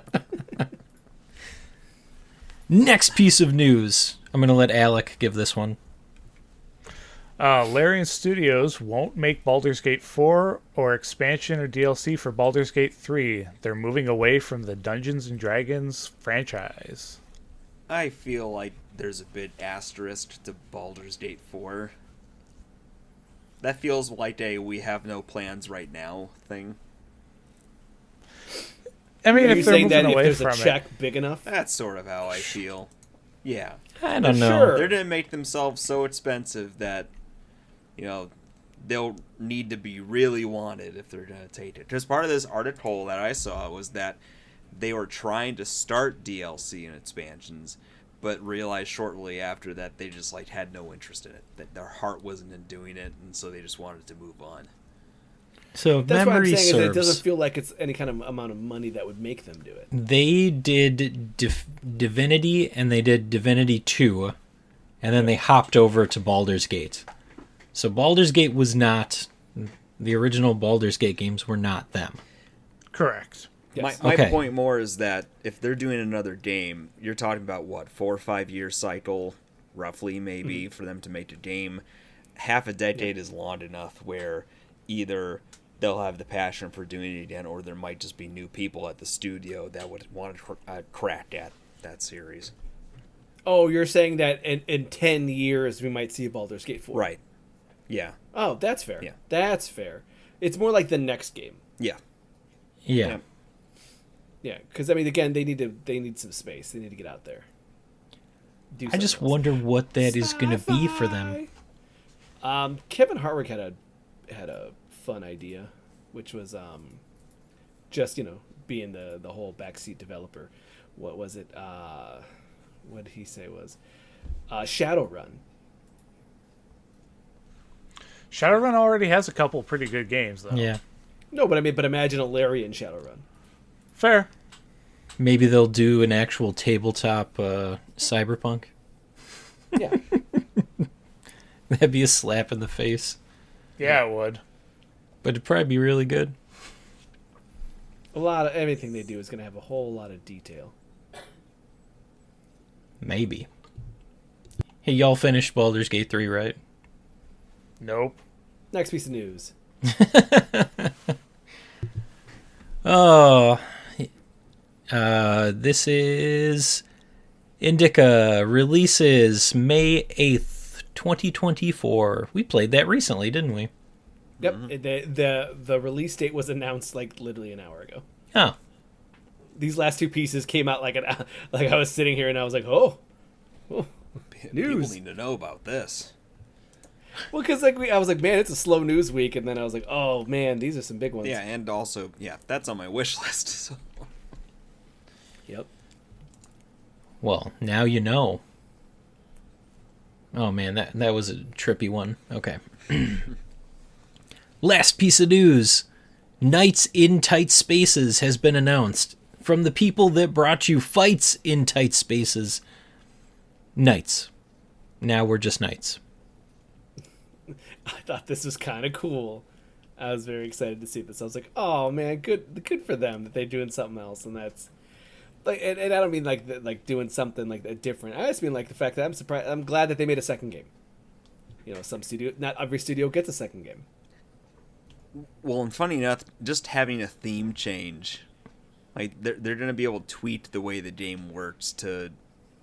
Next piece of news. I'm going to let Alec give this one. Larian Studios won't make Baldur's Gate 4 or expansion or DLC for Baldur's Gate 3. They're moving away from the Dungeons & Dragons franchise. I feel like there's a bit asterisk to Baldur's Gate 4. That feels like a we have no plans right now thing. I mean, Are you if they're saying moving that away if there's from a check big enough? That's sort of how I feel. Yeah. I don't know. Sure. They're going to make themselves so expensive that, you know, they'll need to be really wanted if they're going to take it. Because part of this article that I saw was that they were trying to start DLC and expansions, but realized shortly after that they just like had no interest in it. That their heart wasn't in doing it, and so they just wanted to move on. So if That's what I'm memory saying, is that it serves, doesn't feel like it's any kind of amount of money that would make them do it. they did Divinity and they did Divinity 2, and then they hopped over to Baldur's Gate. So Baldur's Gate was not... The original Baldur's Gate games were not them. Correct. Yes. My Okay. point more is that if they're doing another game, you're talking about, what, 4 or 5 year cycle, roughly, maybe, for them to make a game. Half a decade is long enough where either they'll have the passion for doing it again, or there might just be new people at the studio that would want to crack at that series. Oh, you're saying that in 10 years we might see a Baldur's Gate 4. Right. Yeah. Oh, that's fair. Yeah. That's fair. It's more like the next game. Yeah. Yeah. Yeah, because I mean, again, they need some space. They need to get out there. I just wonder what that is going to be for them. Kevin Harwick had a fun idea, which was just being the whole backseat developer. What was it? What did he say was Shadowrun? Shadowrun already has a couple pretty good games, though. Yeah. No, but imagine a Larian Shadowrun. Fair. Maybe they'll do an actual tabletop cyberpunk. Yeah. That'd be a slap in the face. Yeah, it would. But it'd probably be really good. A lot of everything they do is going to have a whole lot of detail. Maybe. Hey, y'all finished Baldur's Gate 3, right? Nope. Next piece of news. Oh, this is Indica releases May 8th, 2024. We played that recently, didn't we? Yep. The release date was announced like literally an hour ago. Oh. These last two pieces came out like I was sitting here and I was like, oh news. People need to know about this. Well, because I was like, man, it's a slow news week, and then I was like, oh man, these are some big ones. Yeah, and also, that's on my wish list. So. Yep. Well, now you know. Oh man, that was a trippy one. Okay. Last piece of news. Nights in Tight Spaces has been announced. From the people that brought you Fights in Tight Spaces. Nights. Now we're just Knights. I thought this was kind of cool. I was very excited to see this. I was like, oh man, good for them that they're doing something else, and that's like, and I don't mean like doing something like that different. I just mean like the fact that I'm surprised. I'm glad that they made a second game. Not every studio gets a second game. Well, and funny enough, just having a theme change, like they're gonna be able to tweak the way the game works to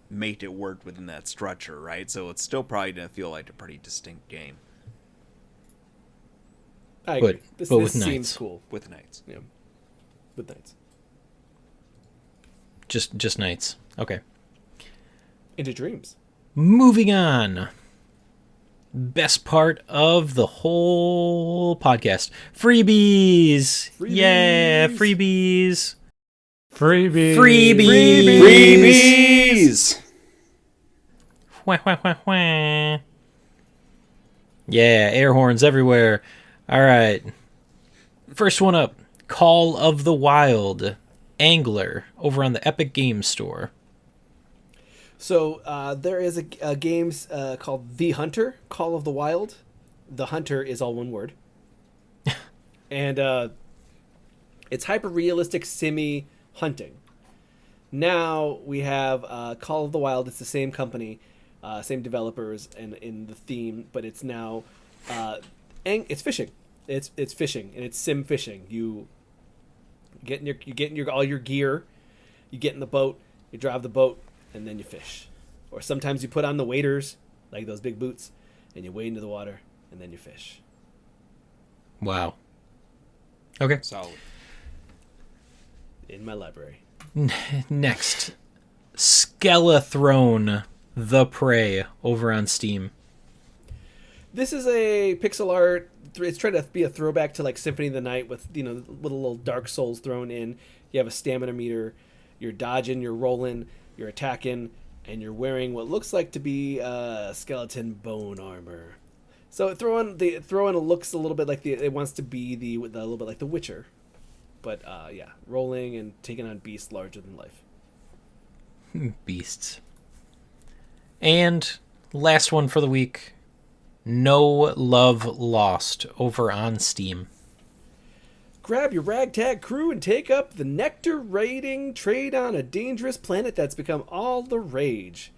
make it work within that structure, right? So it's still probably gonna feel like a pretty distinct game. I agree. This with seems Knights. cool. With Knights. Yeah. With Knights. Just Knights. Okay. Into Dreams. Moving on. Best part of the whole podcast. Freebies. Yeah, freebies. Freebies. Freebies. Wah, wah, wah, wah. Yeah, air horns everywhere. All right. First one up. Call of the Wild. Angler over on the Epic Games Store. So there is a game called The Hunter, Call of the Wild. The Hunter is all one word. And it's hyper-realistic simi hunting. Now we have Call of the Wild. It's the same company, same developers, and in the theme, but it's now it's fishing. It's fishing, and it's sim fishing. You get in your all your gear, you get in the boat, you drive the boat, and then you fish. Or sometimes you put on the waders, like those big boots, and you wade into the water, and then you fish. Wow. Okay. Solid. In my library. Next. Skelethrone the Prey over on Steam. This is a pixel art. It's trying to be a throwback to like Symphony of the Night with little Dark Souls thrown in. You have a stamina meter. You're dodging. You're rolling. You're attacking, and you're wearing what looks like to be skeleton bone armor. So throw in looks a little bit like it wants to be a little bit like The Witcher, but rolling and taking on beasts larger than life. Beasts. And last one for the week. No Love Lost over on Steam. Grab your ragtag crew and take up the nectar raiding trade on a dangerous planet that's become all the rage.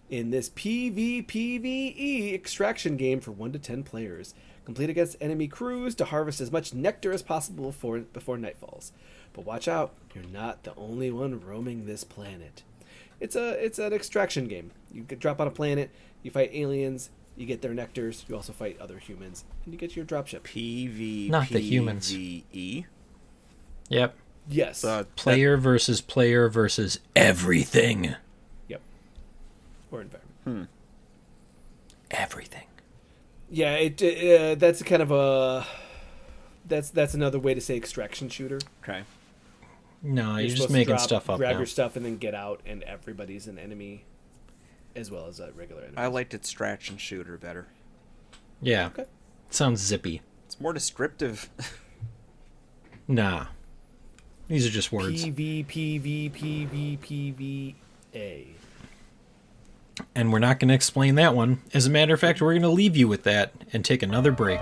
in this PvPvE extraction game for 1 to 10 players. Complete against enemy crews to harvest as much nectar as possible before night falls. But watch out, you're not the only one roaming this planet. It's an extraction game. You could drop on a planet, you fight aliens, you get their nectars, you also fight other humans, and you get your dropship. Not the humans. PvE. Yep. Yes. Player versus everything. Yep. Or environment. Everything. Yeah, that's kind of a... That's another way to say extraction shooter. Okay. No, you're just supposed to making drop, stuff up grab now. your stuff, and then get out, and everybody's an enemy, as well as a regular enemy. I liked extraction shooter better. Yeah. Okay. Sounds zippy. It's more descriptive. Nah. These are just words. PvPvPvPvA. And we're not going to explain that one. As a matter of fact, we're going to leave you with that and take another break.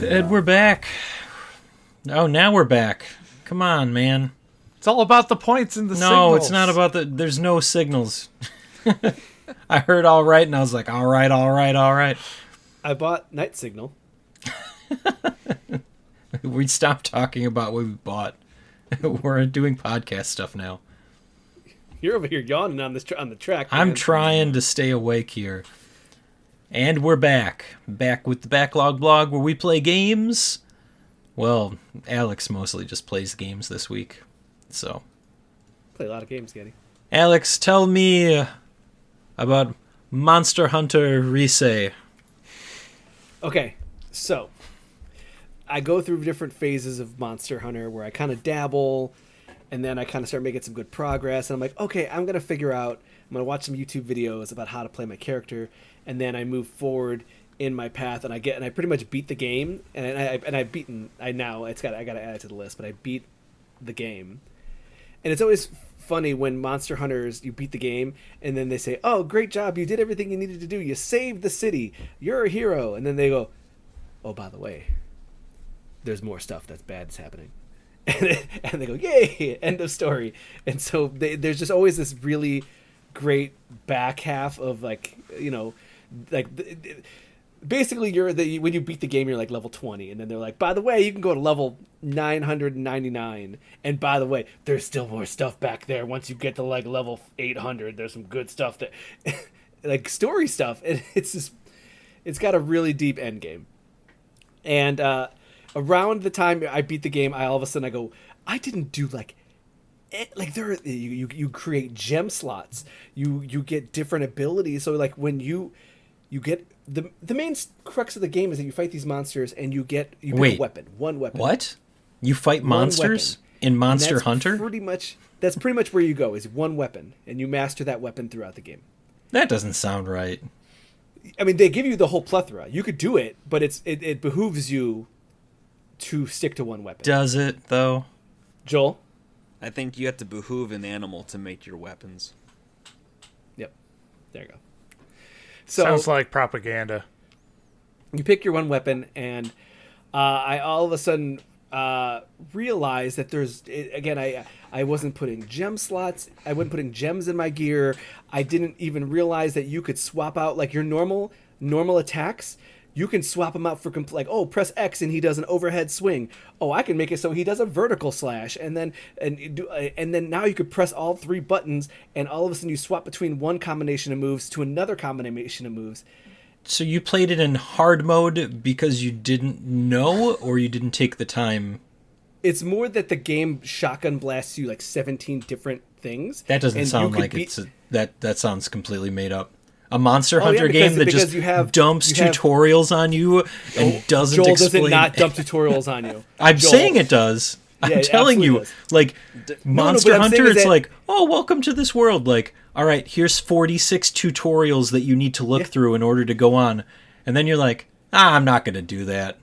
And we're back. Oh, now we're back. Come on, man. It's all about the points and the signals. No, it's not about the... There's no signals. I heard all right, and I was like, all right. I bought Night Signal. We stopped talking about what we bought. We're doing podcast stuff now. You're over here yawning on the track. I'm man. trying to stay awake here. And we're back. Back with the Backlog Blog, where we play games. Well, Alex mostly just plays games this week. So, Play a lot of games, Getty. Alex, tell me about Monster Hunter Rise. Okay, so I go through different phases of Monster Hunter where I kind of dabble, and then I kind of start making some good progress, and I'm like, okay, I'm going to watch some YouTube videos about how to play my character, and then I move forward in my path, and I pretty much beat the game, I got to add it to the list, but I beat the game. And it's always funny when Monster Hunters, you beat the game, and then they say, oh, great job, you did everything you needed to do, you saved the city, you're a hero, and then they go, oh, by the way, there's more stuff that's bad that's happening. And they go, yay, end of story. And so there's just always this really great back half of, like, you know, like... Basically, when you beat the game, you're like level 20, and then they're like, by the way, you can go to level 999, and by the way, there's still more stuff back there. Once you get to like level 800, there's some good stuff that, like story stuff, and it's got a really deep end game. And around the time I beat the game, all of a sudden I go, I didn't do you create gem slots, you get different abilities. So like when you get the main crux of the game is that you fight these monsters and you pick a weapon, one weapon. What? You fight monsters in Monster Hunter? That's pretty much where you go, is one weapon, and you master that weapon throughout the game. That doesn't sound right. I mean, they give you the whole plethora. You could do it, but it behooves you to stick to one weapon. Does it, though? Joel? I think you have to behoove an animal to make your weapons. Yep. There you go. So, sounds like propaganda. You pick your one weapon, and I all of a sudden realized that I wasn't putting gem slots. I wasn't putting gems in my gear. I didn't even realize that you could swap out like your normal attacks. You can swap them out for press X and he does an overhead swing. Oh, I can make it so he does a vertical slash, and then now you could press all three buttons, and all of a sudden you swap between one combination of moves to another combination of moves. So you played it in hard mode because you didn't know, or you didn't take the time? It's more that the game shotgun blasts you like 17 different things. That doesn't sound like that sounds completely made up. A Monster Hunter game that just dumps tutorials on you and doesn't Joel explain... does not dump tutorials on you. I'm saying it does. I'm telling you. Does. Like, Monster Hunter, it's like, oh, welcome to this world. Like, all right, here's 46 tutorials that you need to look through in order to go on. And then you're like, I'm not going to do that.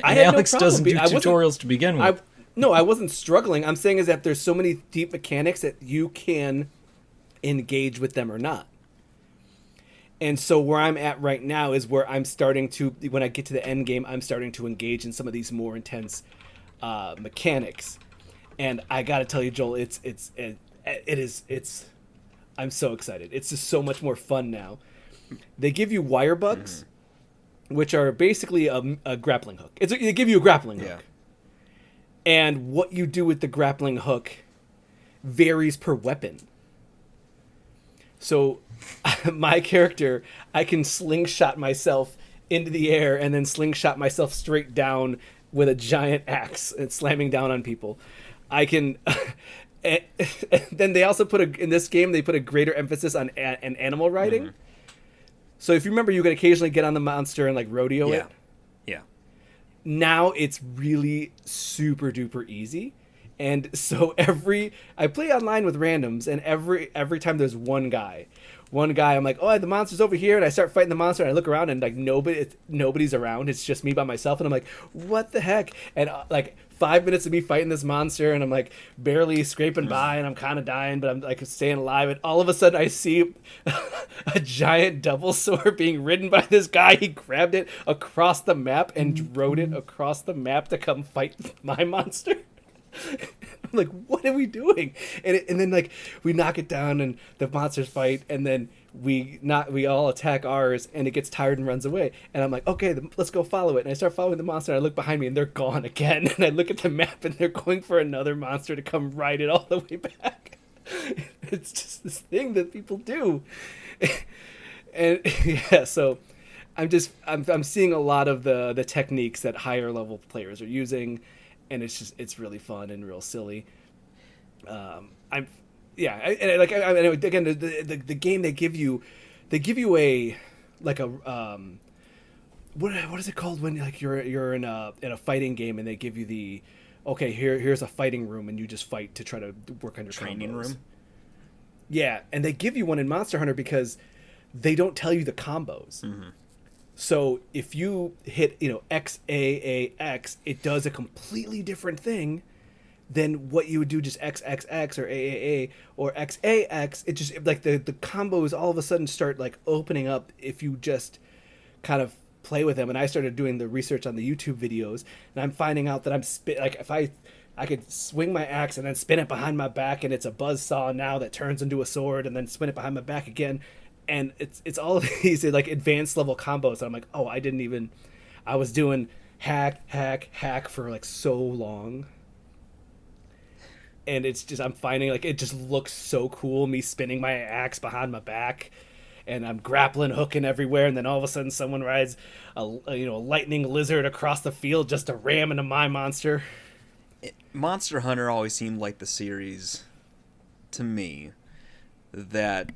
I had Alex no problem. doesn't do tutorials to begin with. No, I wasn't struggling. I'm saying is that there's so many deep mechanics that you can engage with them or not. And so where I'm at right now is where I'm starting to, when I get to the end game, I'm starting to engage in some of these more intense mechanics. And I got to tell you, Joel, I'm so excited. It's just so much more fun now. They give you wire bugs, which are basically a grappling hook. They give you a grappling hook. And what you do with the grappling hook varies per weapon. So my character, I can slingshot myself into the air and then slingshot myself straight down with a giant axe and slamming down on people. I can... and then they also in this game, they put a greater emphasis on an animal riding. So if you remember, you could occasionally get on the monster and like rodeo it. Yeah. Now it's really super duper easy. And so I play online with randoms, and every time there's one guy, I'm like, oh, the monster's over here, and I start fighting the monster, and I look around, and like nobody's around. It's just me by myself, and I'm like, what the heck? And like 5 minutes of me fighting this monster, and I'm like barely scraping by, and I'm kind of dying, but I'm like staying alive. And all of a sudden, I see a giant double sword being ridden by this guy. He grabbed it across the map and rode it across the map to come fight my monster. I'm like, what are we doing? And then like we knock it down and the monsters fight, and then we all attack ours, and it gets tired and runs away. And I'm like, okay, let's go follow it. And I start following the monster, and I look behind me, and they're gone again. And I look at the map, and they're going for another monster to come ride it all the way back. It's just this thing that people do. And yeah, so I'm seeing a lot of the techniques that higher level players are using. And it's really fun and real silly. Again, the game they give you a like a what is it called when like you're in a fighting game, and they give you here's a fighting room, and you just fight to try to work on your training combos. room. Yeah, and they give you one in Monster Hunter because they don't tell you the combos. So if you hit, XAAX, it does a completely different thing than what you would do just XXX or AAA or XAX. It just like the combos all of a sudden start like opening up if you just kind of play with them. And I started doing the research on the YouTube videos, and I'm finding out that if I could swing my axe and then spin it behind my back, and it's a buzzsaw now that turns into a sword, and then spin it behind my back again. And it's all of these like advanced level combos. And I'm like, oh, I was doing hack for like so long. And it's just, I'm finding like, it just looks so cool. Me spinning my axe behind my back, and I'm grappling, hooking everywhere. And then all of a sudden someone rides a lightning lizard across the field just to ram into my monster. Monster Hunter always seemed like the series to me that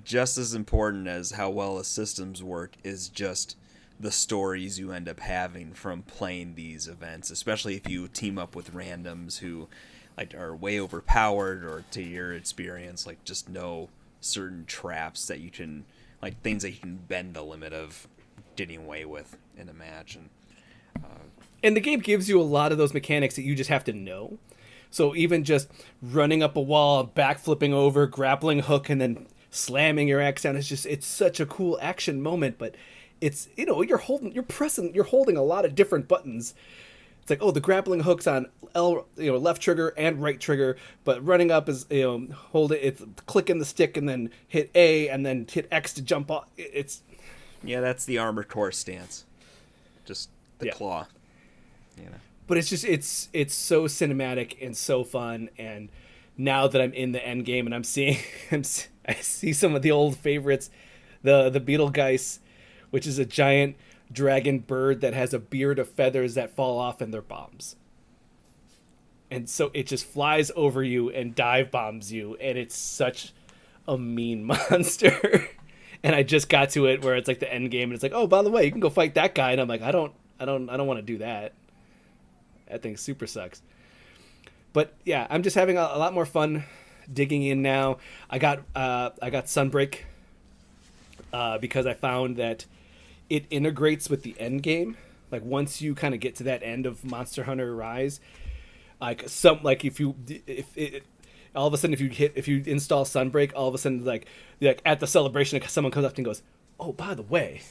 just as important as how well the systems work is just the stories you end up having from playing these events, especially if you team up with randoms who like are way overpowered, or to your experience like just know certain traps that you can, like things that you can bend the limit of getting away with in a match. And the game gives you a lot of those mechanics that you just have to know. So even just running up a wall, backflipping over, grappling hook, and then slamming your axe down, it's such a cool action moment. But it's, you're holding a lot of different buttons. It's like, oh, the grappling hook's on left trigger and right trigger, but running up is, hold it, it's clicking the stick and then hit A and then hit X to jump off. That's the Armored Core stance. Just the claw. But it's just, it's so cinematic and so fun. And now that I'm in the end game and I see some of the old favorites, the Beetlegeist, which is a giant dragon bird that has a beard of feathers that fall off and they're bombs. And so it just flies over you and dive bombs you, and it's such a mean monster. And I just got to it where it's like the end game, and it's like, oh, by the way, you can go fight that guy, and I'm like, I don't want to do that. That thing super sucks. But yeah, I'm just having a lot more fun digging in now. I got Sunbreak because I found that it integrates with the end game. Like once you kind of get to that end of Monster Hunter Rise, like if all of a sudden if you install Sunbreak, all of a sudden like at the celebration someone comes up and goes, "Oh, by the way,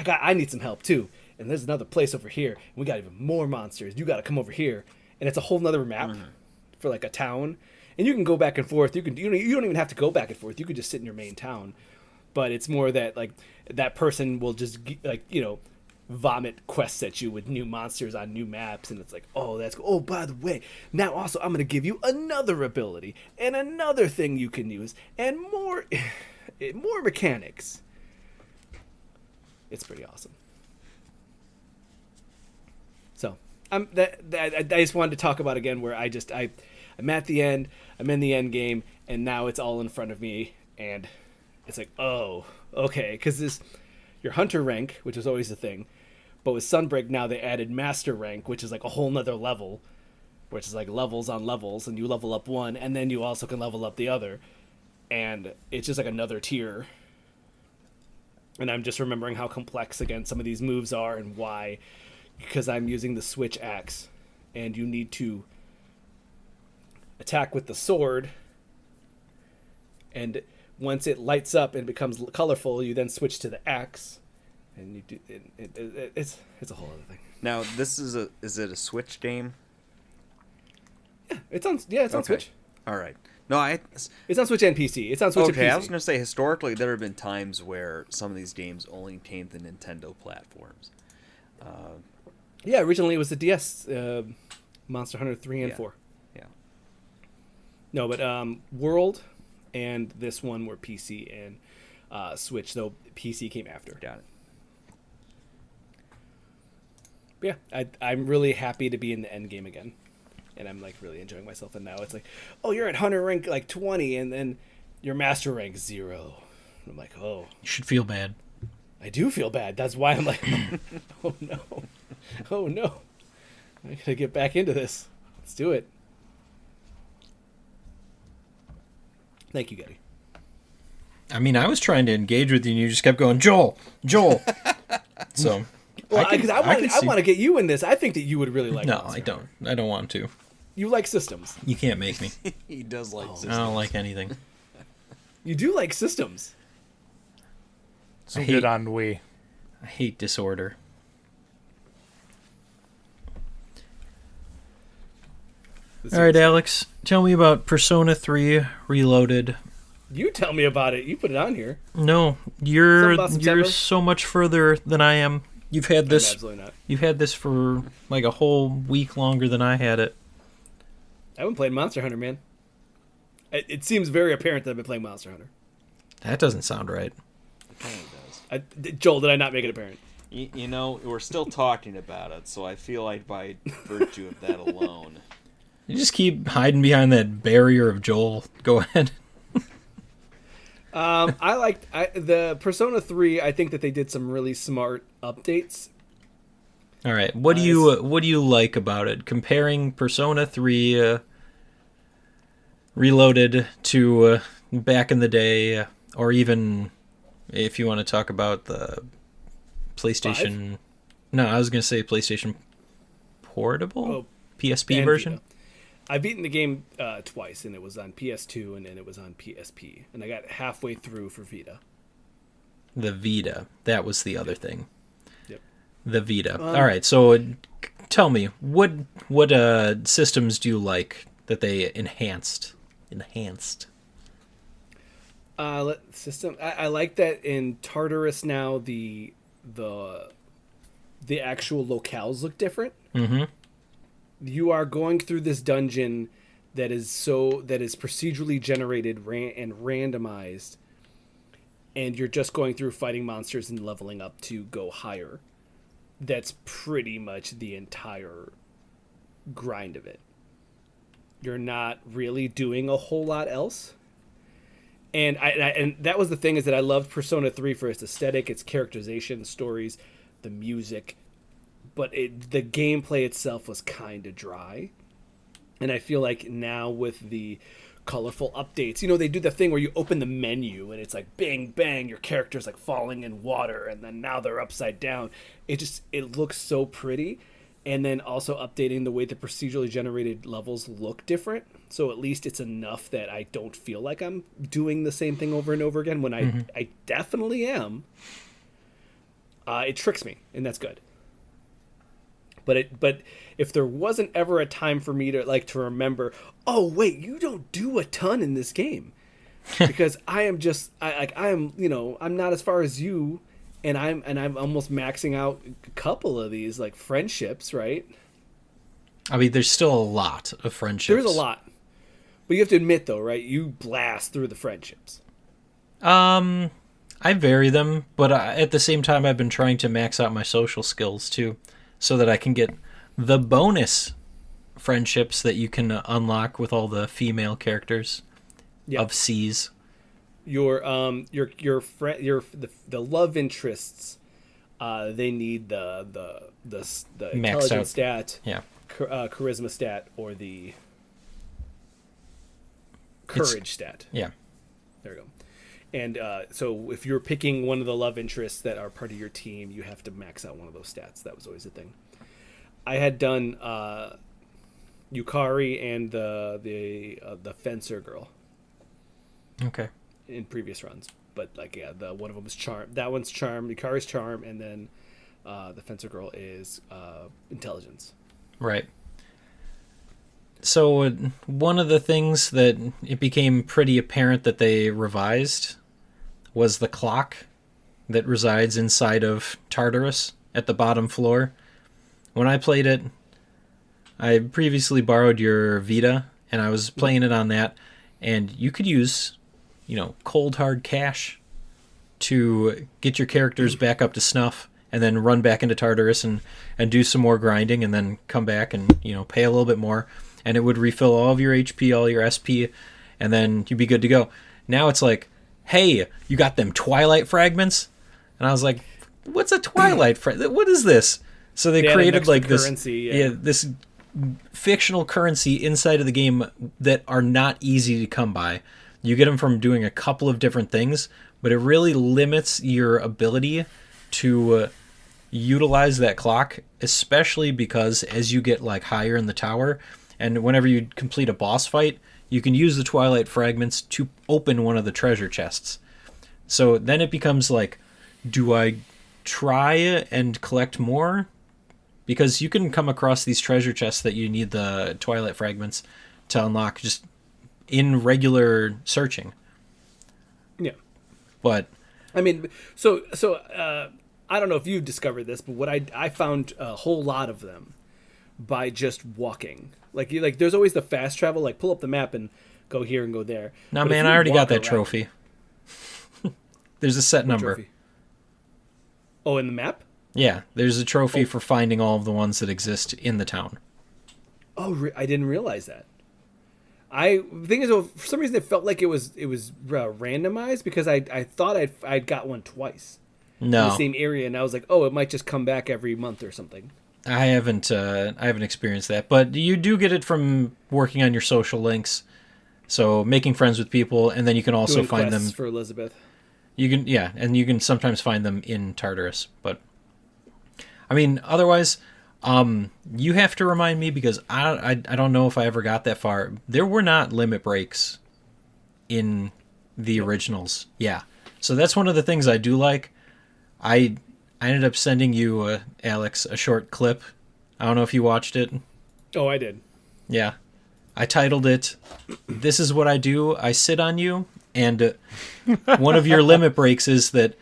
I need some help too, and there's another place over here, and we got even more monsters. You got to come over here," and it's a whole nother map for like a town, and you can go back and forth. You don't even have to go back and forth. You could just sit in your main town, but it's more that like that person will just like vomit quests at you with new monsters on new maps, and it's like, oh, that's cool. Oh, by the way, now also I'm gonna give you another ability and another thing you can use and more mechanics. It's pretty awesome. So I just wanted to talk about again where I'm at the end, I'm in the end game, and now it's all in front of me, and it's like, oh, okay, because your hunter rank, which was always the thing, but with Sunbreak now they added master rank, which is like a whole nother level, which is like levels on levels, and you level up one, and then you also can level up the other, and it's just like another tier. And I'm just remembering how complex again some of these moves are and why, because I'm using the switch axe, and you need to attack with the sword, and once it lights up and becomes colorful, you then switch to the axe, and you do it's a whole other thing. Now, is it a Switch game? Yeah, it's on Switch. All right. No, it's on Switch and PC. It's on Switch and PC. Okay, I was going to say, historically, there have been times where some of these games only came to Nintendo platforms. Yeah, originally it was the DS, Monster Hunter 3 and 4. Yeah. No, but World and this one were PC and Switch, though PC came after. Got it. But yeah, I'm really happy to be in the end game again. And I'm like really enjoying myself. And now it's like, oh, you're at hunter rank like 20, and then your master rank 0. And I'm like, oh. You should feel bad. I do feel bad. That's why I'm like, oh no. Oh no. I gotta get back into this. Let's do it. Thank you, Getty. I mean, I was trying to engage with you, and you just kept going, Joel. So, well, because I want to get you in this. I think that you would really like. No, Monster I don't. I don't want to. You like systems. You can't make me. He does like systems. I don't like anything. You do like systems. Some good on Wii. I hate disorder. All right, Alex, tell me about Persona 3 Reloaded. You tell me about it. You put it on here. No, you're so much further than I am. You've had this. I'm absolutely not. You've had this for like a whole week longer than I had it. I haven't played Monster Hunter, man. It seems very apparent that I've been playing Monster Hunter. That doesn't sound right. It kind of does. Joel, did I not make it apparent? You know, we're still talking about it, so I feel like by virtue of that alone. You just keep hiding behind that barrier of Joel. Go ahead. I liked the Persona 3. I think that they did some really smart updates. All right, what do you like about it? Comparing Persona 3 Reloaded to back in the day, or even if you want to talk about the PlayStation. 5? No, I was going to say PlayStation Portable, PSP version. Vita. I've beaten the game twice, and it was on PS2, and then it was on PSP, and I got halfway through for Vita. The Vita, that was the other thing. Yep. The Vita. All right, so tell me, what systems do you like that they enhanced? System. I like that in Tartarus now the actual locales look different. Mm-hmm. You are going through this dungeon that is procedurally generated and randomized, and you're just going through fighting monsters and leveling up to go higher. That's pretty much the entire grind of it. You're not really doing a whole lot else. And and that was the thing, is that I loved Persona 3 for its aesthetic, its characterization, stories, the music. But the gameplay itself was kind of dry. And I feel like now with the colorful updates. You know, they do the thing where you open the menu and it's like bang bang, your character's like falling in water and then now they're upside down. It looks so pretty. And then also updating the way the procedurally generated levels look different. So at least it's enough that I don't feel like I'm doing the same thing over and over again when I definitely am. It tricks me, and that's good. But if there wasn't ever a time for me to remember, oh wait, you don't do a ton in this game, because I'm not as far as you, and I'm almost maxing out a couple of these like friendships, right? I mean, there's still a lot of friendships. There's a lot, but you have to admit though, right? You blast through the friendships. I vary them, but at the same time, I've been trying to max out my social skills too, so that I can get the bonus friendships that you can unlock with all the female characters of C's. The love interests, they need the intelligence stat, charisma stat, or the courage stat. Yeah. There you go. And so if you're picking one of the love interests that are part of your team, you have to max out one of those stats. That was always a thing. I had done Yukari and the fencer girl. Okay. In previous runs, but the one of them is charm. That one's charm. Yukari's charm, and then the fencer girl is intelligence. Right. So one of the things that it became pretty apparent that they revised was the clock that resides inside of Tartarus at the bottom floor. When I played it, I previously borrowed your Vita, and I was playing it on that, and you could use, cold hard cash to get your characters back up to snuff, and then run back into Tartarus and do some more grinding, and then come back and, pay a little bit more, and it would refill all of your HP, all your SP, and then you'd be good to go. Now it's like, hey, you got them Twilight fragments? And I was like, what's a Twilight fragment? What is this? So they created like this currency, this fictional currency inside of the game that are not easy to come by. You get them from doing a couple of different things, but it really limits your ability to utilize that clock, especially because as you get like higher in the tower, and whenever you complete a boss fight, you can use the Twilight fragments to open one of the treasure chests. So then it becomes like, do I try and collect more? Because you can come across these treasure chests that you need the Twilight fragments to unlock just in regular searching. Yeah. But I mean, so I don't know if you discovered this, but what I found a whole lot of them by just walking. Like there's always the fast travel, like pull up the map and go here and go there. No, man, I already got that trophy. There's a set number. Trophy? Oh, in the map? Yeah, there's a trophy for finding all of the ones that exist in the town. Oh, I didn't realize that. The thing is, for some reason, it felt like it was randomized because I thought I'd got one twice. No. In the same area, and I was like, oh, it might just come back every month or something. I haven't experienced that, but you do get it from working on your social links, so making friends with people, and then you can also find them for Elizabeth. You can, and you can sometimes find them in Tartarus, but I mean, otherwise, you have to remind me because I don't know if I ever got that far. There were not limit breaks in the originals, so that's one of the things I do like. I ended up sending you, Alex, a short clip. I don't know if you watched it. Oh, I did. Yeah. I titled it, "This is what I do. I sit on you." And one of your limit breaks is that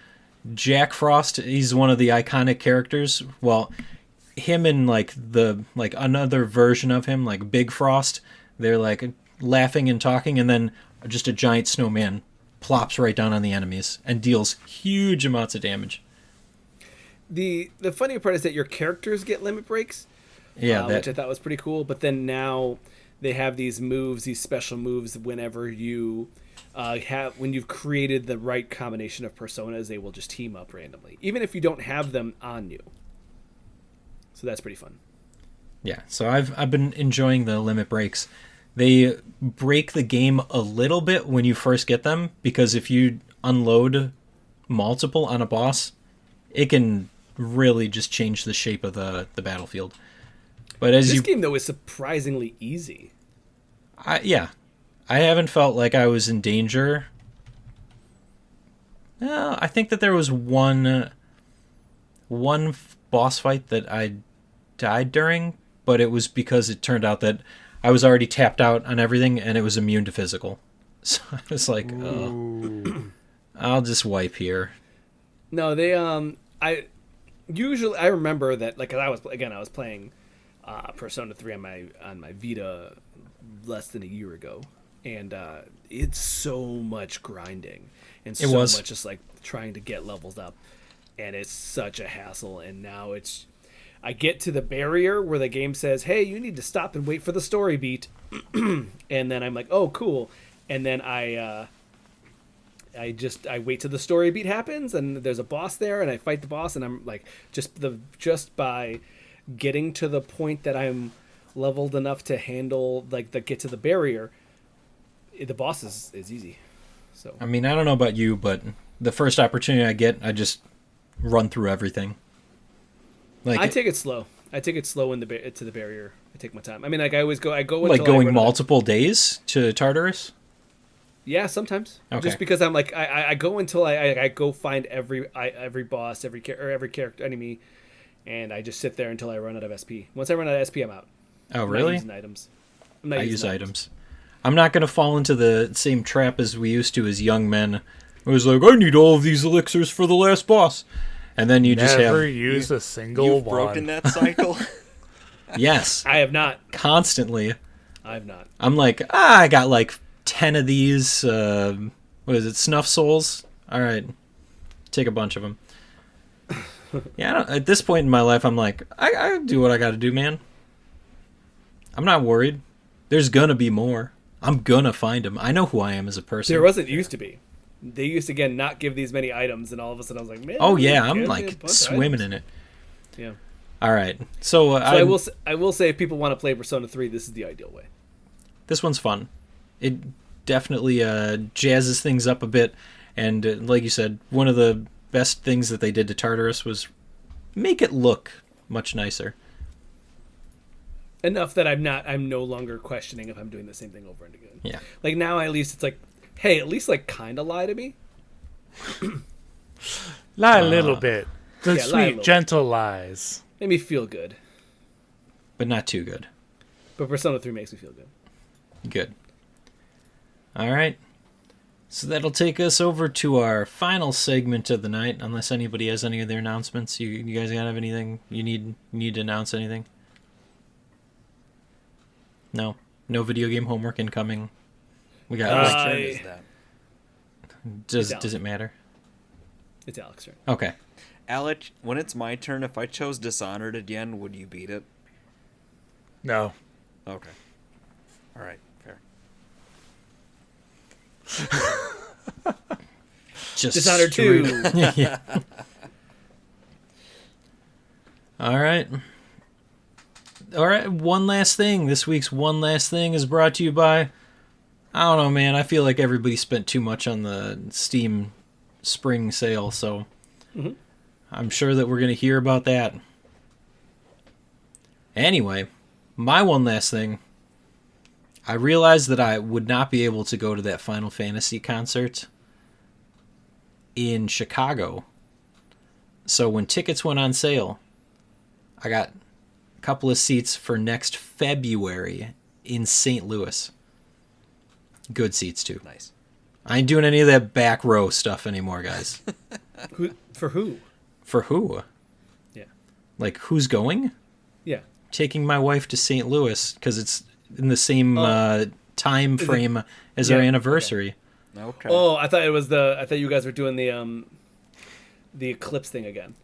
Jack Frost, he's one of the iconic characters. Well, him and another version of him, like Big Frost, they're like laughing and talking, and then just a giant snowman plops right down on the enemies and deals huge amounts of damage. The funny part is that your characters get limit breaks, which I thought was pretty cool. But then now they have these moves, these special moves. Whenever you when you've created the right combination of personas, they will just team up randomly, even if you don't have them on you. So that's pretty fun. Yeah, so I've been enjoying the limit breaks. They break the game a little bit when you first get them, because if you unload multiple on a boss, it can really just change the shape of the battlefield. But as This you game though is surprisingly easy. I haven't felt like I was in danger. I think that there was one boss fight that I died during, but it was because it turned out that I was already tapped out on everything and it was immune to physical. So I was like, I'll just wipe here. No, they I remember that, like, I was playing Persona 3 on my Vita less than a year ago, and it's so much grinding and so much just like trying to get levels up, and it's such a hassle. And now I get to the barrier where the game says, hey, you need to stop and wait for the story beat. And then I'm like, oh, cool. And then I wait till the story beat happens, and there's a boss there, and I fight the boss, and I'm like, just by getting to the point that I'm leveled enough to handle, like, get to the barrier, the boss is easy. So I mean, I don't know about you, but the first opportunity I get, I just run through everything. Like, I take it slow. to the barrier. I take my time. I mean, like, I go until like going multiple days to Tartarus. Yeah, sometimes. Okay. Just because I'm like, I go until I go find every boss, every character enemy, and I just sit there until I run out of SP. Once I run out of SP, I'm out. Oh, really? I'm not using items. I use items. I'm not going to fall into the same trap as we used to as young men. It was like, I need all of these elixirs for the last boss. And then you just never use a single You've one. broken that cycle? Yes. I have not. Constantly. I have not. I'm like, I got like 10 of these, what is it, Snuff Souls? All right. Take a bunch of them. Yeah, at this point in my life, I'm like, I do what I got to do, man. I'm not worried. There's going to be more. I'm going to find them. I know who I am as a person. There wasn't used to be. They used to, again, not give these many items, and all of a sudden I was like, man. Oh, yeah, I'm like swimming in it. Yeah. All right. So, I will say, if people want to play Persona 3, this is the ideal way. This one's fun. It definitely jazzes things up a bit. And like you said, one of the best things that they did to Tartarus was make it look much nicer. Enough that I'm no longer questioning if I'm doing the same thing over and again. Yeah. Like, now at least it's like, hey, at least, like, kind of lie to me. Lie a little bit. The lie a sweet, little gentle lies. Make me feel good. But not too good. But Persona 3 makes me feel good. Good. All right. So that'll take us over to our final segment of the night, unless anybody has any other announcements. You guys got have anything you need to announce anything? No video game homework incoming. We got. Whose turn is that? Does it matter? It's Alex's turn. Okay. Alec, when it's my turn, if I chose Dishonored again, would you beat it? No. Okay. All right. Fair. Just Dishonored 2. Yeah. All right. One last thing. This week's one last thing is brought to you by, I don't know, man. I feel like everybody spent too much on the Steam spring sale, so I'm sure that we're going to hear about that. Anyway, my one last thing. I realized that I would not be able to go to that Final Fantasy concert in Chicago. So when tickets went on sale, I got a couple of seats for next February in St. Louis. Good seats, too. Nice. I ain't doing any of that back row stuff anymore, guys. For who? For who? Yeah. Like, who's going? Yeah. Taking my wife to St. Louis because it's in the same time frame as our anniversary. Okay. Oh, I thought you guys were doing the Eclipse thing again.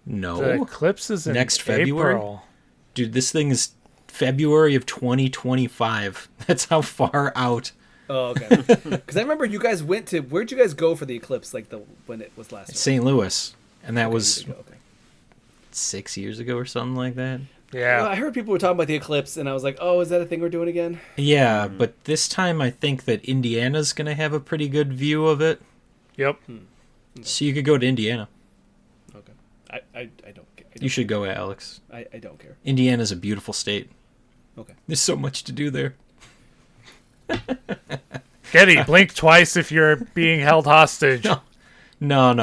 No. The Eclipse is in Next February? April. Dude, this thing is February of 2025. That's how far out. Oh, okay. Because I remember you guys went to, where'd you guys go for the Eclipse, like when it was last year? St. Louis. And that was Okay. 6 years ago or something like that. Yeah. I heard people were talking about the eclipse, and I was like, oh, is that a thing we're doing again? Yeah, but this time I think that Indiana's going to have a pretty good view of it. Yep. So you could go to Indiana. Okay. I don't care. You should go, Alex. I don't care. Indiana's a beautiful state. Okay. There's so much to do there. Getty, blink twice if you're being held hostage. No.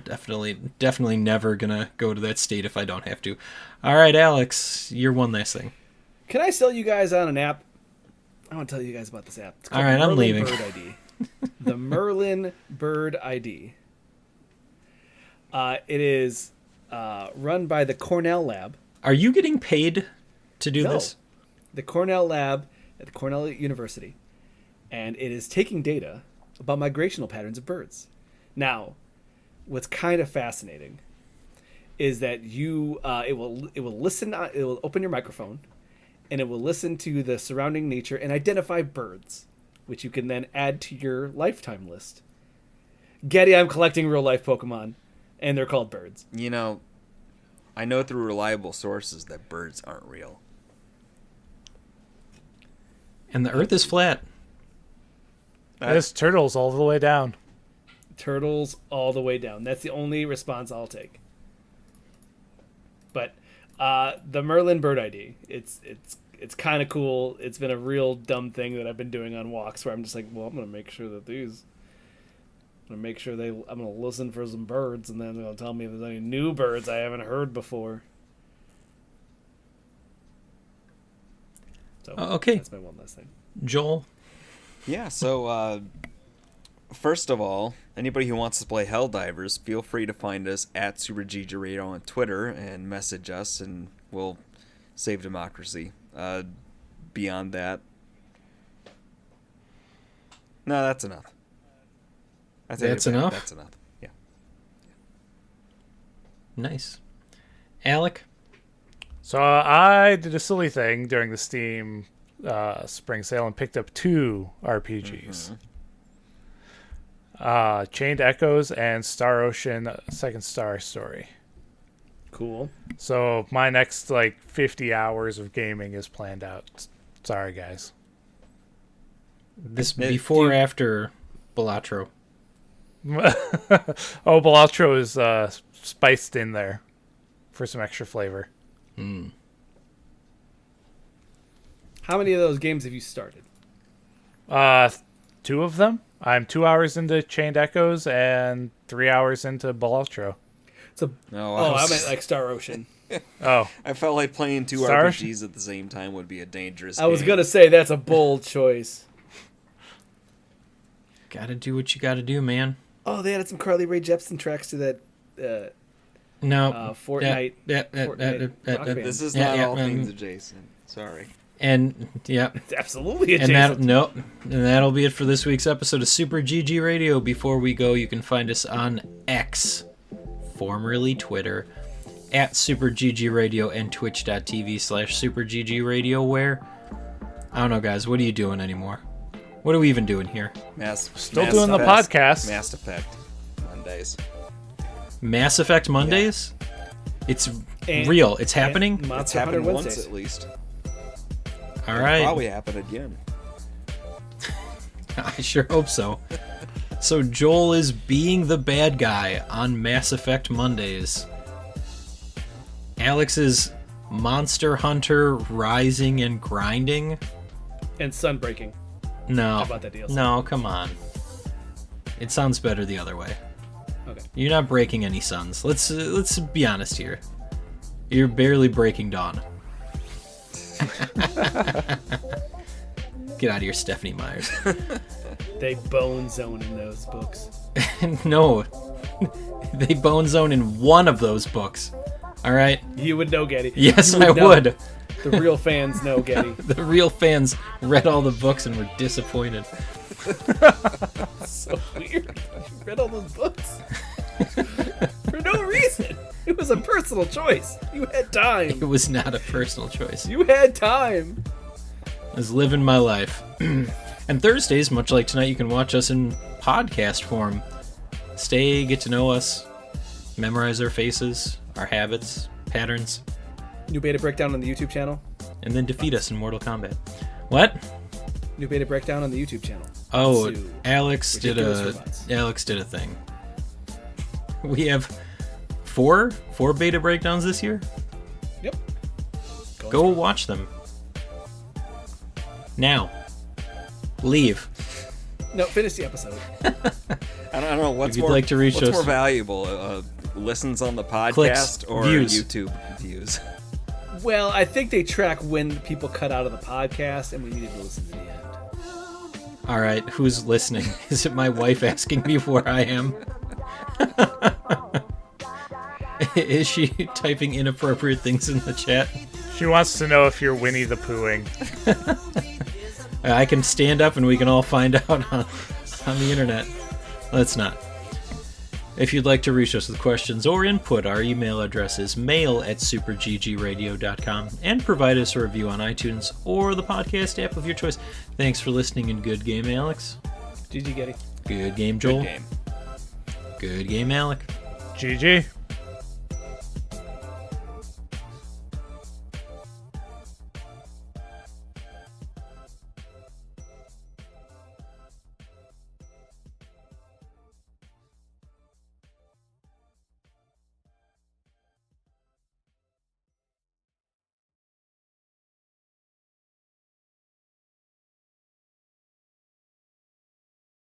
Definitely never gonna go to that state if I don't have to. All right, Alex, your one last thing. Can I sell you guys on an app? I want to tell you guys about this app. It's called All right, I'm Merlin leaving. Bird ID. The Merlin Bird ID. It is run by the Cornell Lab. Are you getting paid to do No. this? The Cornell Lab at the Cornell University. And it is taking data about migrational patterns of birds. Now, what's kind of fascinating is that it will open your microphone, and it will listen to the surrounding nature and identify birds, which you can then add to your lifetime list. Getty, I'm collecting real life Pokemon, and they're called birds. You know, I know through reliable sources that birds aren't real. And the Earth is flat. There's turtles all the way down. Turtles all the way down. That's the only response I'll take. But the Merlin Bird ID, it's kind of cool. It's been a real dumb thing that I've been doing on walks where I'm just like, well, I'm gonna make sure that I'm gonna listen for some birds, and then they'll tell me if there's any new birds I haven't heard before. So Okay. that's my one last thing. Joel? Yeah, so first of all, anybody who wants to play Helldivers, feel free to find us at Super GG Radio on Twitter and message us, and we'll save democracy. Beyond that, no, that's enough. That's enough? That's enough. Yeah. Nice. Alec? So I did a silly thing during the Steam spring sale and picked up 2 RPGs. Chained Echoes and Star Ocean Second Star Story. Cool. So my next 50 hours of gaming is planned out. Sorry, guys. This before or after Balatro? Oh, Balatro is spiced in there for some extra flavor. How many of those games have you started? 2 of them. I'm 2 hours into Chained Echoes and 3 hours into Balatro. I meant Star Ocean. Oh, I felt like playing 2 Star- RPGs at the same time would be a dangerous I was game. gonna say that's a bold choice. Gotta do what you gotta do, man. Oh, they added some Carly Rae Jepsen tracks to that No. Fortnite. Fortnite Rock Band. This is Yeah, not yeah, all things adjacent. Sorry. And yeah, It's absolutely and that'll be it for this week's episode of Super GG Radio. Before we go, you can find us on X, formerly Twitter, at Super GG Radio, and twitch.tv/Super GG Radio, where I don't know, guys, what are you doing anymore? What are we even doing here? Still doing the podcast. Mass Effect Mondays. Mass Effect Mondays? It's And- real. It's and happening. It's Monster Hunter happened once Wednesdays. at least. All It'll right. probably happen again. I sure hope so. So Joel is being the bad guy on Mass Effect Mondays. Alex is Monster Hunter Rising and Grinding. And Sunbreaking. No. How about that deal? No, come on. It sounds better the other way. Okay. You're not breaking any suns. Let's be honest here. You're barely breaking dawn. Get out of here, Stephanie Myers. They bone zone in those books. No. They bone zone in one of those books. All right? You would know, Getty. Yes, You I know. would. The real fans know, Getty. The real fans read all the books and were disappointed. So weird. You read all those books for no reason. It was a personal choice. You had It time. was not a personal choice. You had time. I was living my life. And Thursdays, much like tonight, you can watch us in podcast form. Stay, get to know us, memorize our faces, our habits, patterns. New beta breakdown on the YouTube channel. And then defeat us in Mortal Kombat. What? New beta breakdown on the YouTube channel. Oh, Sue. Alex did a thing. We have four beta breakdowns this year. Yep. Go watch them. Now. Leave. No, finish the episode. I don't know what's If you'd more like to reach what's us- more valuable, listens on the podcast Clicks, or views. YouTube views. Well, I think they track when people cut out of the podcast, and we needed to listen to the end. All right, who's listening? Is it my wife asking me where I am? Is she typing inappropriate things in the chat? She wants to know if you're Winnie the Poohing. I can stand up and we can all find out on the internet. Let's not. If you'd like to reach us with questions or input, our email address is mail@superggradio.com, and provide us a review on iTunes or the podcast app of your choice. Thanks for listening, and good game, Alex. GG, Getty. Good game, Joel. Good game. Good game, Alec. GG.